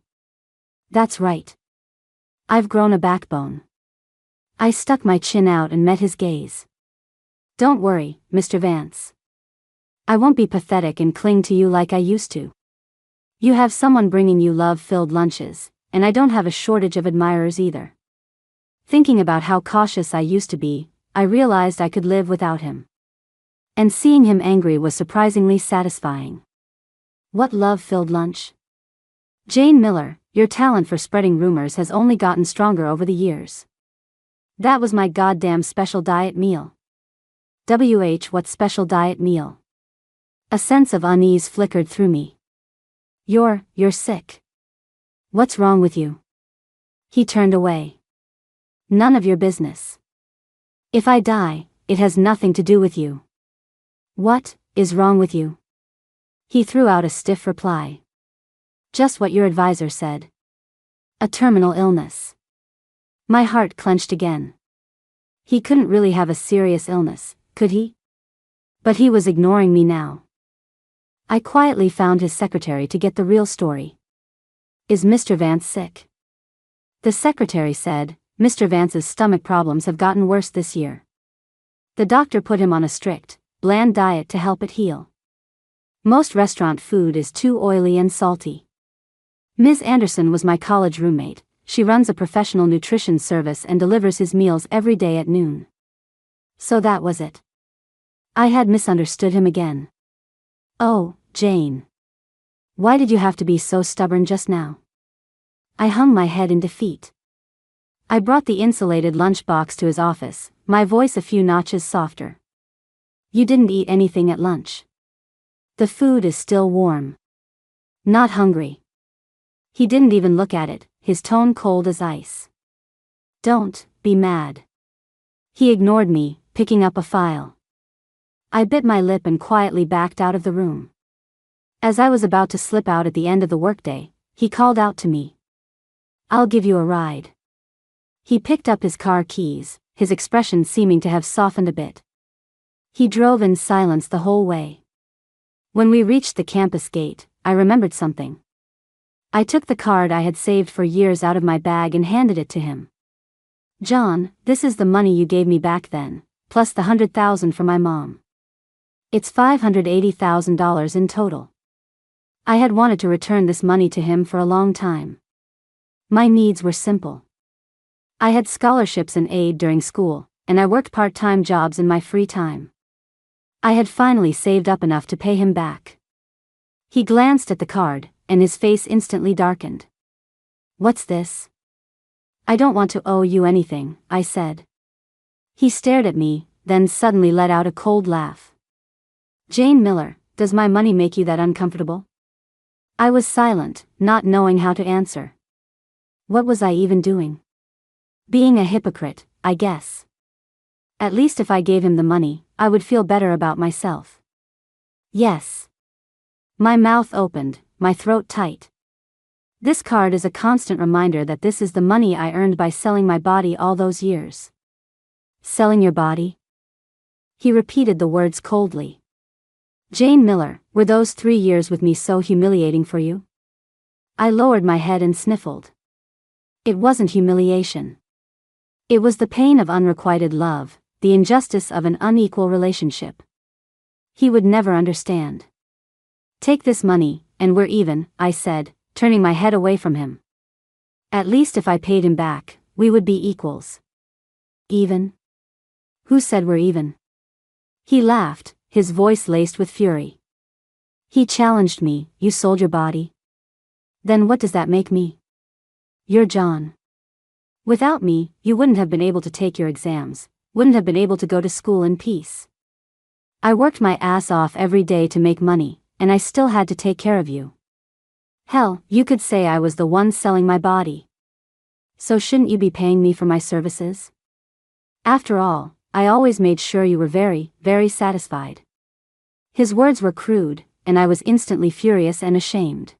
That's right. I've grown a backbone. I stuck my chin out and met his gaze. Don't worry, Mr. Vance. I won't be pathetic and cling to you like I used to. You have someone bringing you love-filled lunches, and I don't have a shortage of admirers either. Thinking about how cautious I used to be, I realized I could live without him. And seeing him angry was surprisingly satisfying. What love-filled lunch? Jane Miller, your talent for spreading rumors has only gotten stronger over the years. That was my goddamn special diet meal. What special diet meal? A sense of unease flickered through me. You're sick. What's wrong with you? He turned away. None of your business. If I die, it has nothing to do with you. What is wrong with you? He threw out a stiff reply. Just what your advisor said. A terminal illness. My heart clenched again. He couldn't really have a serious illness, could he? But he was ignoring me now. I quietly found his secretary to get the real story. Is Mr. Vance sick? The secretary said, Mr. Vance's stomach problems have gotten worse this year. The doctor put him on a strict, bland diet to help it heal. Most restaurant food is too oily and salty. Ms. Anderson was my college roommate. She runs a professional nutrition service and delivers his meals every day at noon. So that was it. I had misunderstood him again. Oh, Jane. Why did you have to be so stubborn just now? I hung my head in defeat. I brought the insulated lunchbox to his office, my voice a few notches softer. You didn't eat anything at lunch. The food is still warm. Not hungry. He didn't even look at it, his tone cold as ice. Don't be mad. He ignored me, picking up a file. I bit my lip and quietly backed out of the room. As I was about to slip out at the end of the workday, he called out to me. I'll give you a ride. He picked up his car keys, his expression seeming to have softened a bit. He drove in silence the whole way. When we reached the campus gate, I remembered something. I took the card I had saved for years out of my bag and handed it to him. John, this is the money you gave me back then, plus the $100,000 from my mom. It's $580,000 in total. I had wanted to return this money to him for a long time. My needs were simple. I had scholarships and aid during school, and I worked part-time jobs in my free time. I had finally saved up enough to pay him back. He glanced at the card, and his face instantly darkened. What's this? I don't want to owe you anything, I said. He stared at me, then suddenly let out a cold laugh. Jane Miller, does my money make you that uncomfortable? I was silent, not knowing how to answer. What was I even doing? Being a hypocrite, I guess. At least if I gave him the money, I would feel better about myself. Yes. My mouth opened, my throat tight. This card is a constant reminder that this is the money I earned by selling my body all those years. Selling your body? He repeated the words coldly. Jane Miller, were those 3 years with me so humiliating for you? I lowered my head and sniffled. It wasn't humiliation. It was the pain of unrequited love, the injustice of an unequal relationship. He would never understand. Take this money, and we're even, I said, turning my head away from him. At least if I paid him back, we would be equals. Even? Who said we're even? He laughed, his voice laced with fury. He challenged me, you sold your body? Then what does that make me? You're John. Without me, you wouldn't have been able to take your exams, wouldn't have been able to go to school in peace. I worked my ass off every day to make money, and I still had to take care of you. Hell, you could say I was the one selling my body. So shouldn't you be paying me for my services? After all, I always made sure you were very, very satisfied. His words were crude, and I was instantly furious and ashamed.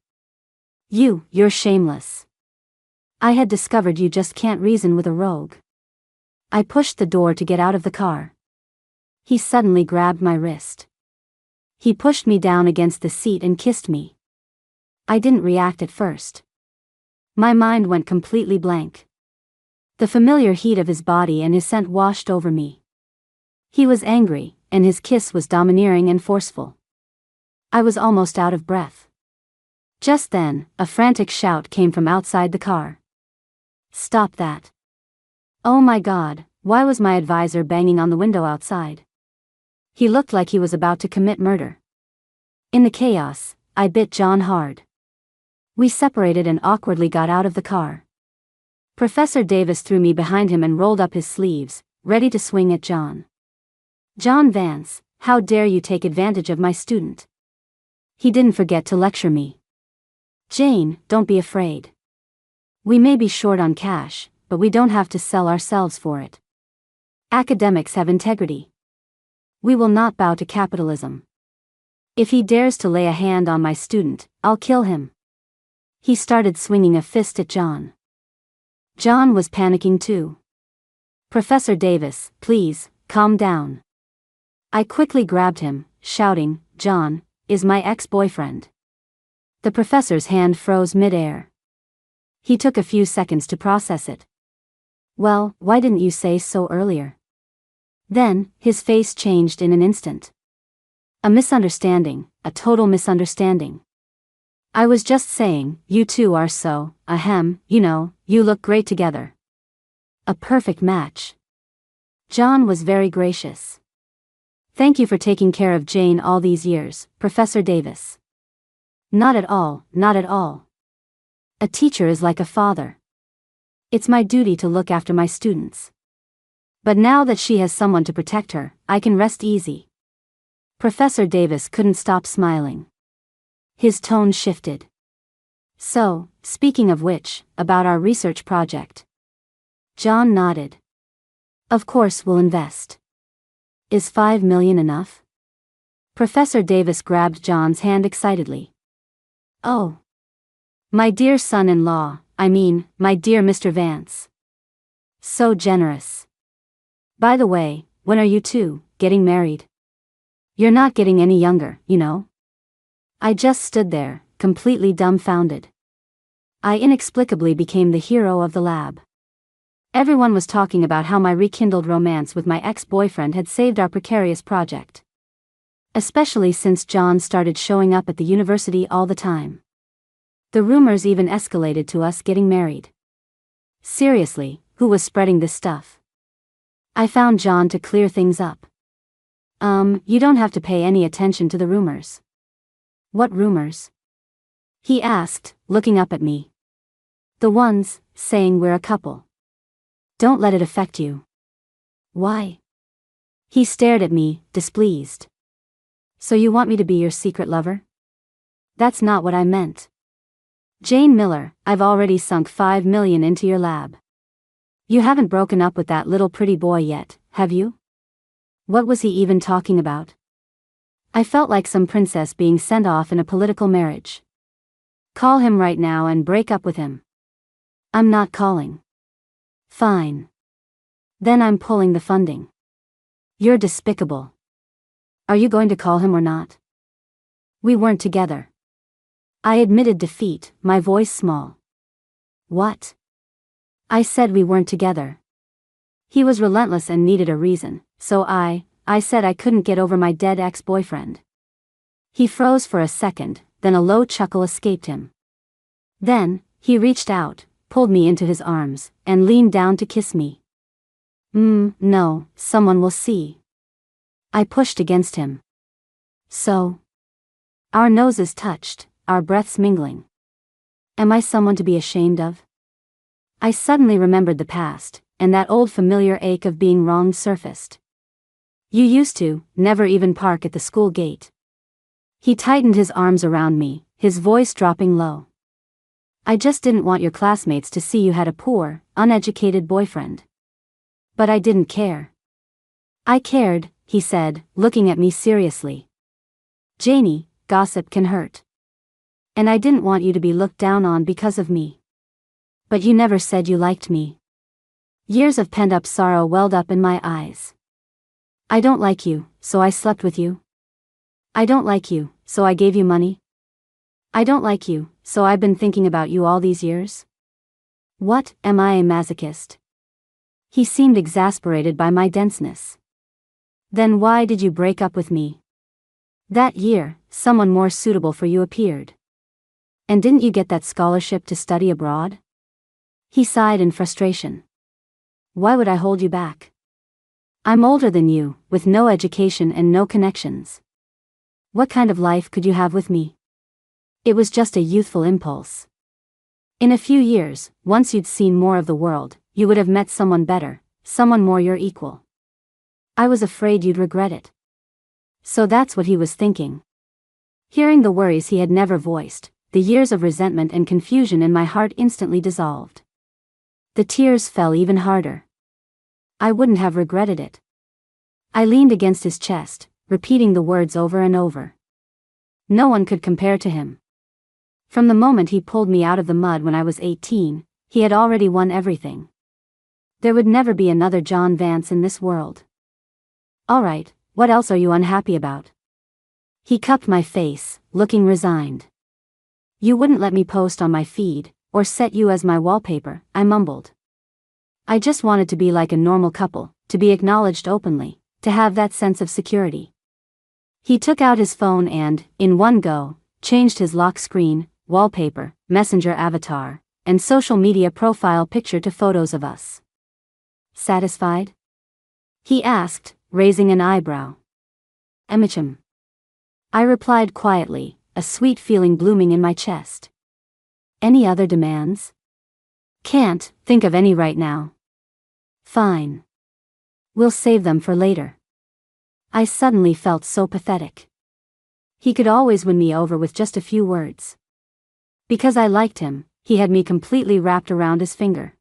You're shameless. I had discovered you just can't reason with a rogue. I pushed the door to get out of the car. He suddenly grabbed my wrist. He pushed me down against the seat and kissed me. I didn't react at first. My mind went completely blank. The familiar heat of his body and his scent washed over me. He was angry, and his kiss was domineering and forceful. I was almost out of breath. Just then, a frantic shout came from outside the car. Stop that. Oh my God, why was my advisor banging on the window outside? He looked like he was about to commit murder. In the chaos, I bit John hard. We separated and awkwardly got out of the car. Professor Davis threw me behind him and rolled up his sleeves, ready to swing at John. John Vance, how dare you take advantage of my student? He didn't forget to lecture me. Jane, don't be afraid. We may be short on cash, but we don't have to sell ourselves for it. Academics have integrity. We will not bow to capitalism. If he dares to lay a hand on my student, I'll kill him. He started swinging a fist at John. John was panicking too. Professor Davis, please, calm down. I quickly grabbed him, shouting, John is my ex-boyfriend. The professor's hand froze mid-air. He took a few seconds to process it. Well, why didn't you say so earlier? Then, his face changed in an instant. A misunderstanding, a total misunderstanding. I was just saying, you two are so, you look great together. A perfect match. John was very gracious. Thank you for taking care of Jane all these years, Professor Davis. Not at all, not at all. A teacher is like a father. It's my duty to look after my students. But now that she has someone to protect her, I can rest easy. Professor Davis couldn't stop smiling. His tone shifted. So, speaking of which, about our research project. John nodded. Of course we'll invest. Is $5 million enough? Professor Davis grabbed John's hand excitedly. Oh. My dear son-in-law, my dear Mr. Vance. So generous. By the way, when are you two getting married? You're not getting any younger, you know? I just stood there, completely dumbfounded. I inexplicably became the hero of the lab. Everyone was talking about how my rekindled romance with my ex-boyfriend had saved our precarious project. Especially since John started showing up at the university all the time. The rumors even escalated to us getting married. Seriously, who was spreading this stuff? I found John to clear things up. You don't have to pay any attention to the rumors. What rumors? He asked, looking up at me. The ones, saying we're a couple. Don't let it affect you. Why? He stared at me, displeased. So you want me to be your secret lover? That's not what I meant. Jane Miller, I've already sunk $5 million into your lab. You haven't broken up with that little pretty boy yet, have you? What was he even talking about? I felt like some princess being sent off in a political marriage. Call him right now and break up with him. I'm not calling. Fine. Then I'm pulling the funding. You're despicable. Are you going to call him or not? We weren't together. I admitted defeat, my voice small. What? I said we weren't together. He was relentless and needed a reason, so I said I couldn't get over my dead ex-boyfriend. He froze for a second, then a low chuckle escaped him. Then, he reached out, pulled me into his arms, and leaned down to kiss me. No, someone will see. I pushed against him. So? Our noses touched, our breaths mingling. Am I someone to be ashamed of? I suddenly remembered the past, and that old familiar ache of being wronged surfaced. You used to, never even park at the school gate. He tightened his arms around me, his voice dropping low. I just didn't want your classmates to see you had a poor, uneducated boyfriend. But I didn't care. I cared, he said, looking at me seriously. Janie, gossip can hurt. And I didn't want you to be looked down on because of me. But you never said you liked me. Years of pent-up sorrow welled up in my eyes. I don't like you, so I slept with you. I don't like you, so I gave you money. I don't like you, so I've been thinking about you all these years. What, am I a masochist? He seemed exasperated by my denseness. Then why did you break up with me? That year, someone more suitable for you appeared. And didn't you get that scholarship to study abroad? He sighed in frustration. Why would I hold you back? I'm older than you, with no education and no connections. What kind of life could you have with me? It was just a youthful impulse. In a few years, once you'd seen more of the world, you would have met someone better, someone more your equal. I was afraid you'd regret it. So that's what he was thinking. Hearing the worries he had never voiced, the years of resentment and confusion in my heart instantly dissolved. The tears fell even harder. I wouldn't have regretted it. I leaned against his chest, repeating the words over and over. No one could compare to him. From the moment he pulled me out of the mud when I was 18, he had already won everything. There would never be another John Vance in this world. All right, what else are you unhappy about? He cupped my face, looking resigned. You wouldn't let me post on my feed, or set you as my wallpaper, I mumbled. I just wanted to be like a normal couple, to be acknowledged openly, to have that sense of security. He took out his phone and, in one go, changed his lock screen, wallpaper, messenger avatar, and social media profile picture to photos of us. Satisfied? He asked, raising an eyebrow. Emicham. I replied quietly, a sweet feeling blooming in my chest. Any other demands? Can't think of any right now. Fine. We'll save them for later. I suddenly felt so pathetic. He could always win me over with just a few words. Because I liked him, he had me completely wrapped around his finger.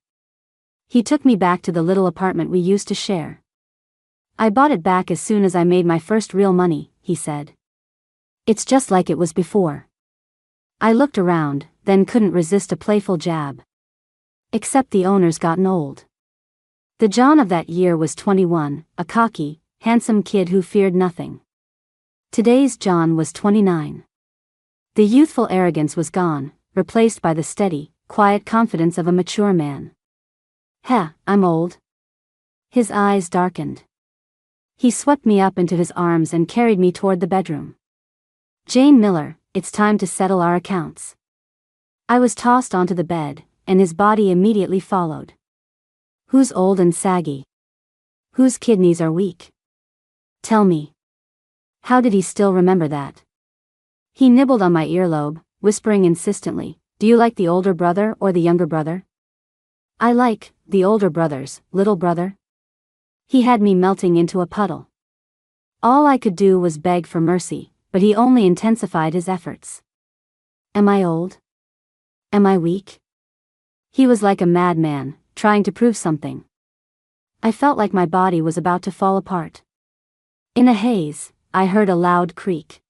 He took me back to the little apartment we used to share. I bought it back as soon as I made my first real money, he said. It's just like it was before. I looked around, then couldn't resist a playful jab. Except the owner's gotten old. The John of that year was 21, a cocky, handsome kid who feared nothing. Today's John was 29. The youthful arrogance was gone, replaced by the steady, quiet confidence of a mature man. I'm old. His eyes darkened. He swept me up into his arms and carried me toward the bedroom. Jane Miller, it's time to settle our accounts. I was tossed onto the bed, and his body immediately followed. Who's old and saggy? Whose kidneys are weak? Tell me. How did he still remember that? He nibbled on my earlobe, whispering insistently, do you like the older brother or the younger brother? I like the older brothers, little brother. He had me melting into a puddle. All I could do was beg for mercy, but he only intensified his efforts. Am I old? Am I weak? He was like a madman, trying to prove something. I felt like my body was about to fall apart. In a haze, I heard a loud creak.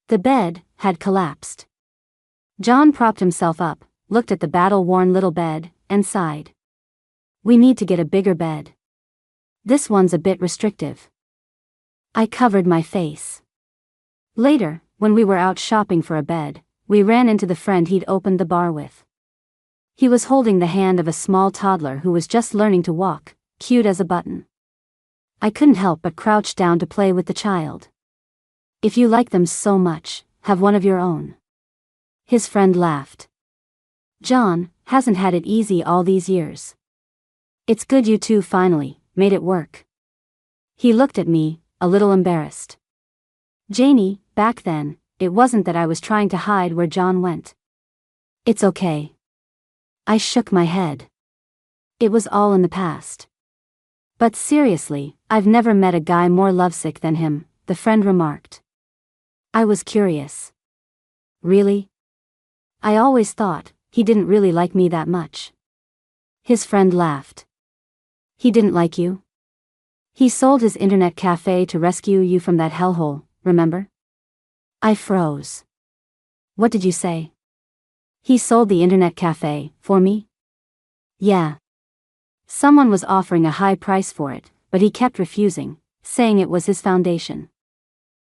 The bed had collapsed. John propped himself up, looked at the battle-worn little bed, and sighed. We need to get a bigger bed. This one's a bit restrictive. I covered my face. Later, when we were out shopping for a bed, we ran into the friend he'd opened the bar with. He was holding the hand of a small toddler who was just learning to walk, cute as a button. I couldn't help but crouch down to play with the child. If you like them so much, have one of your own. His friend laughed. John hasn't had it easy all these years. It's good you two finally made it work. He looked at me, a little embarrassed. Janie, back then, it wasn't that I was trying to hide where John went. It's okay. I shook my head. It was all in the past. But seriously, I've never met a guy more lovesick than him, the friend remarked. I was curious. Really? I always thought he didn't really like me that much. His friend laughed. He didn't like you? He sold his internet cafe to rescue you from that hellhole, remember? I froze. What did you say? He sold the internet cafe, for me? Yeah. Someone was offering a high price for it, but he kept refusing, saying it was his foundation.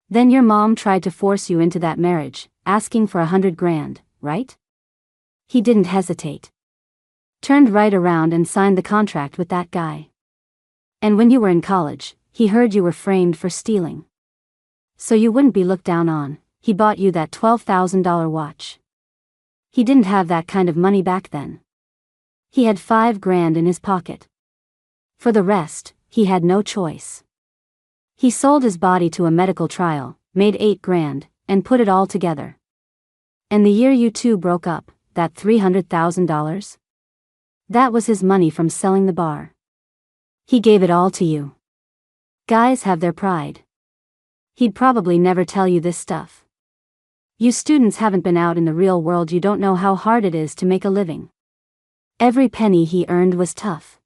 Then your mom tried to force you into that marriage, asking for $100,000, right? He didn't hesitate. Turned right around and signed the contract with that guy. And when you were in college, he heard you were framed for stealing. So you wouldn't be looked down on, he bought you that $12,000 watch. He didn't have that kind of money back then. He had $5,000 in his pocket. For the rest, he had no choice. He sold his body to a medical trial, made $8,000, and put it all together. And the year you two broke up, that $300,000? That was his money from selling the bar. He gave it all to you. Guys have their pride. He'd probably never tell you this stuff. You students haven't been out in the real world, you don't know how hard it is to make a living. Every penny he earned was tough.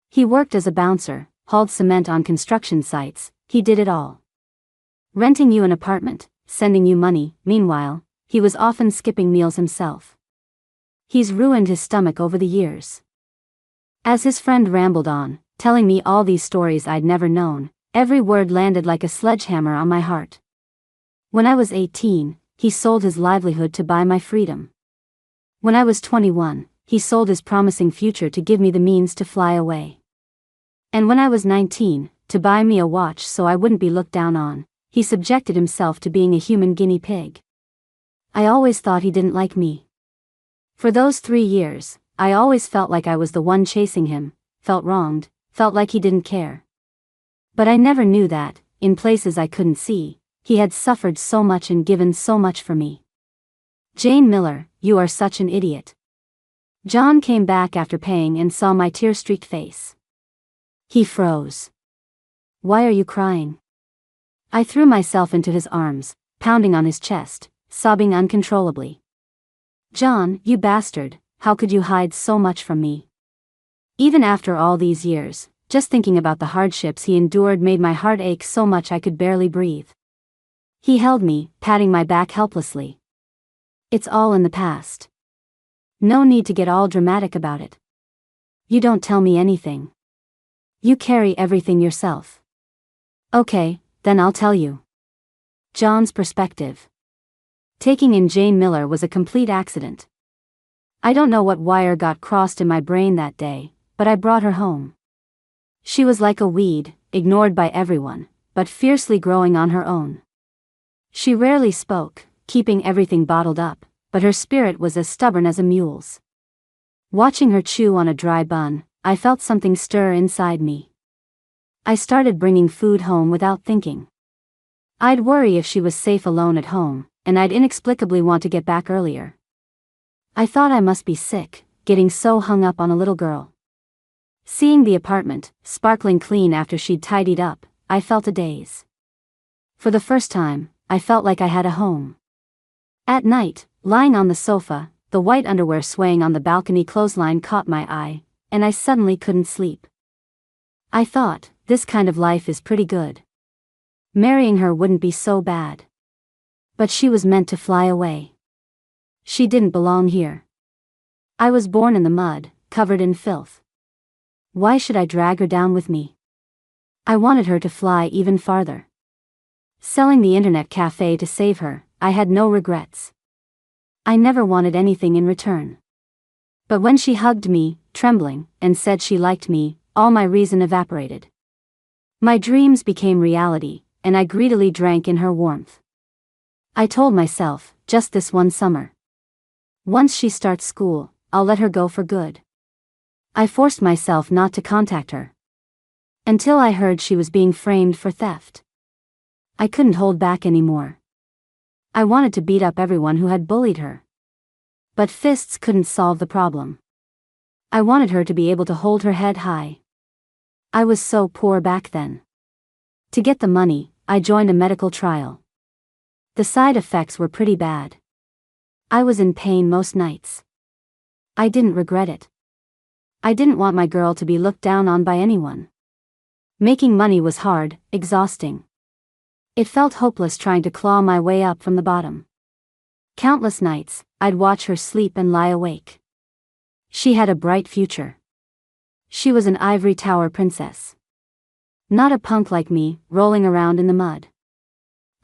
He worked as a bouncer, hauled cement on construction sites, he did it all. Renting you an apartment, sending you money, meanwhile, he was often skipping meals himself. He's ruined his stomach over the years. As his friend rambled on, telling me all these stories I'd never known, every word landed like a sledgehammer on my heart. When I was 18, he sold his livelihood to buy my freedom. When I was 21, he sold his promising future to give me the means to fly away. And when I was 19, to buy me a watch so I wouldn't be looked down on, he subjected himself to being a human guinea pig. I always thought he didn't like me. For those 3 years, I always felt like I was the one chasing him, felt wronged, felt like he didn't care. But I never knew that, in places I couldn't see, he had suffered so much and given so much for me. Jane Miller, you are such an idiot. John came back after paying and saw my tear-streaked face. He froze. Why are you crying? I threw myself into his arms, pounding on his chest, sobbing uncontrollably. John, you bastard, how could you hide so much from me? Even after all these years, just thinking about the hardships he endured made my heart ache so much I could barely breathe. He held me, patting my back helplessly. It's all in the past. No need to get all dramatic about it. You don't tell me anything. You carry everything yourself. Okay, then I'll tell you. John's perspective. Taking in Jane Miller was a complete accident. I don't know what wire got crossed in my brain that day, but I brought her home. She was like a weed, ignored by everyone, but fiercely growing on her own. She rarely spoke, keeping everything bottled up, but her spirit was as stubborn as a mule's. Watching her chew on a dry bun, I felt something stir inside me. I started bringing food home without thinking. I'd worry if she was safe alone at home, and I'd inexplicably want to get back earlier. I thought I must be sick, getting so hung up on a little girl. Seeing the apartment, sparkling clean after she'd tidied up, I felt a daze. For the first time, I felt like I had a home. At night, lying on the sofa, the white underwear swaying on the balcony clothesline caught my eye, and I suddenly couldn't sleep. I thought, this kind of life is pretty good. Marrying her wouldn't be so bad. But she was meant to fly away. She didn't belong here. I was born in the mud, covered in filth. Why should I drag her down with me? I wanted her to fly even farther. Selling the internet cafe to save her, I had no regrets. I never wanted anything in return. But when she hugged me, trembling, and said she liked me, all my reason evaporated. My dreams became reality, and I greedily drank in her warmth. I told myself, just this one summer. Once she starts school, I'll let her go for good. I forced myself not to contact her. Until I heard she was being framed for theft. I couldn't hold back anymore. I wanted to beat up everyone who had bullied her. But fists couldn't solve the problem. I wanted her to be able to hold her head high. I was so poor back then. To get the money, I joined a medical trial. The side effects were pretty bad. I was in pain most nights. I didn't regret it. I didn't want my girl to be looked down on by anyone. Making money was hard, exhausting. It felt hopeless trying to claw my way up from the bottom. Countless nights, I'd watch her sleep and lie awake. She had a bright future. She was an ivory tower princess. Not a punk like me, rolling around in the mud.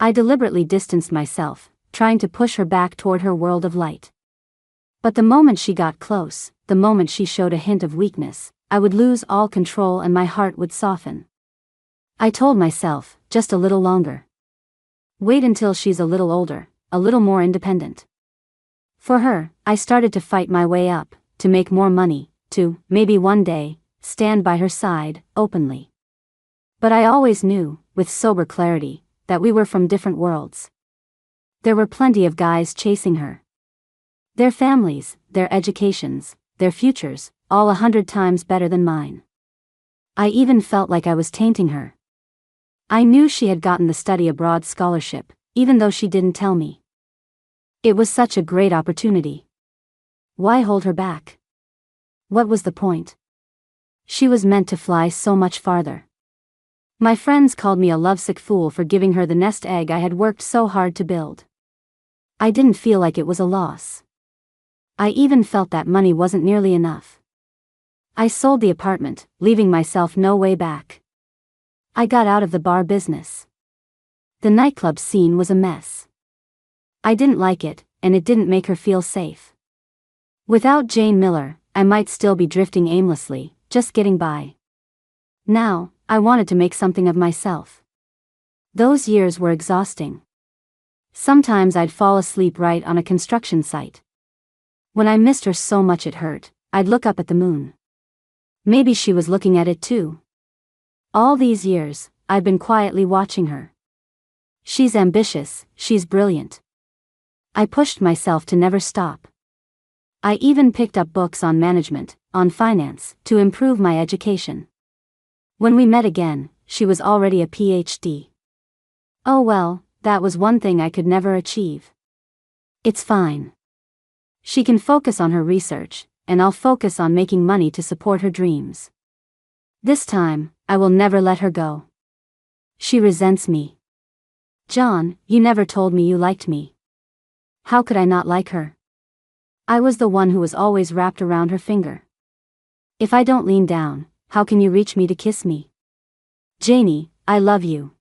I deliberately distanced myself, trying to push her back toward her world of light. But the moment she got close, the moment she showed a hint of weakness, I would lose all control and my heart would soften. I told myself, just a little longer. Wait until she's a little older, a little more independent. For her, I started to fight my way up, to make more money, to, maybe one day, stand by her side, openly. But I always knew, with sober clarity, that we were from different worlds. There were plenty of guys chasing her. Their families, their educations, their futures, all 100 times better than mine. I even felt like I was tainting her. I knew she had gotten the study abroad scholarship, even though she didn't tell me. It was such a great opportunity. Why hold her back? What was the point? She was meant to fly so much farther. My friends called me a lovesick fool for giving her the nest egg I had worked so hard to build. I didn't feel like it was a loss. I even felt that money wasn't nearly enough. I sold the apartment, leaving myself no way back. I got out of the bar business. The nightclub scene was a mess. I didn't like it, and it didn't make her feel safe. Without Jane Miller, I might still be drifting aimlessly, just getting by. Now, I wanted to make something of myself. Those years were exhausting. Sometimes I'd fall asleep right on a construction site. When I missed her so much it hurt, I'd look up at the moon. Maybe she was looking at it too. All these years, I've been quietly watching her. She's ambitious, she's brilliant. I pushed myself to never stop. I even picked up books on management, on finance, to improve my education. When we met again, she was already a PhD. Oh well, that was one thing I could never achieve. It's fine. She can focus on her research, and I'll focus on making money to support her dreams. This time, I will never let her go. She resents me. John, you never told me you liked me. How could I not like her? I was the one who was always wrapped around her finger. If I don't lean down, how can you reach me to kiss me? Janie, I love you.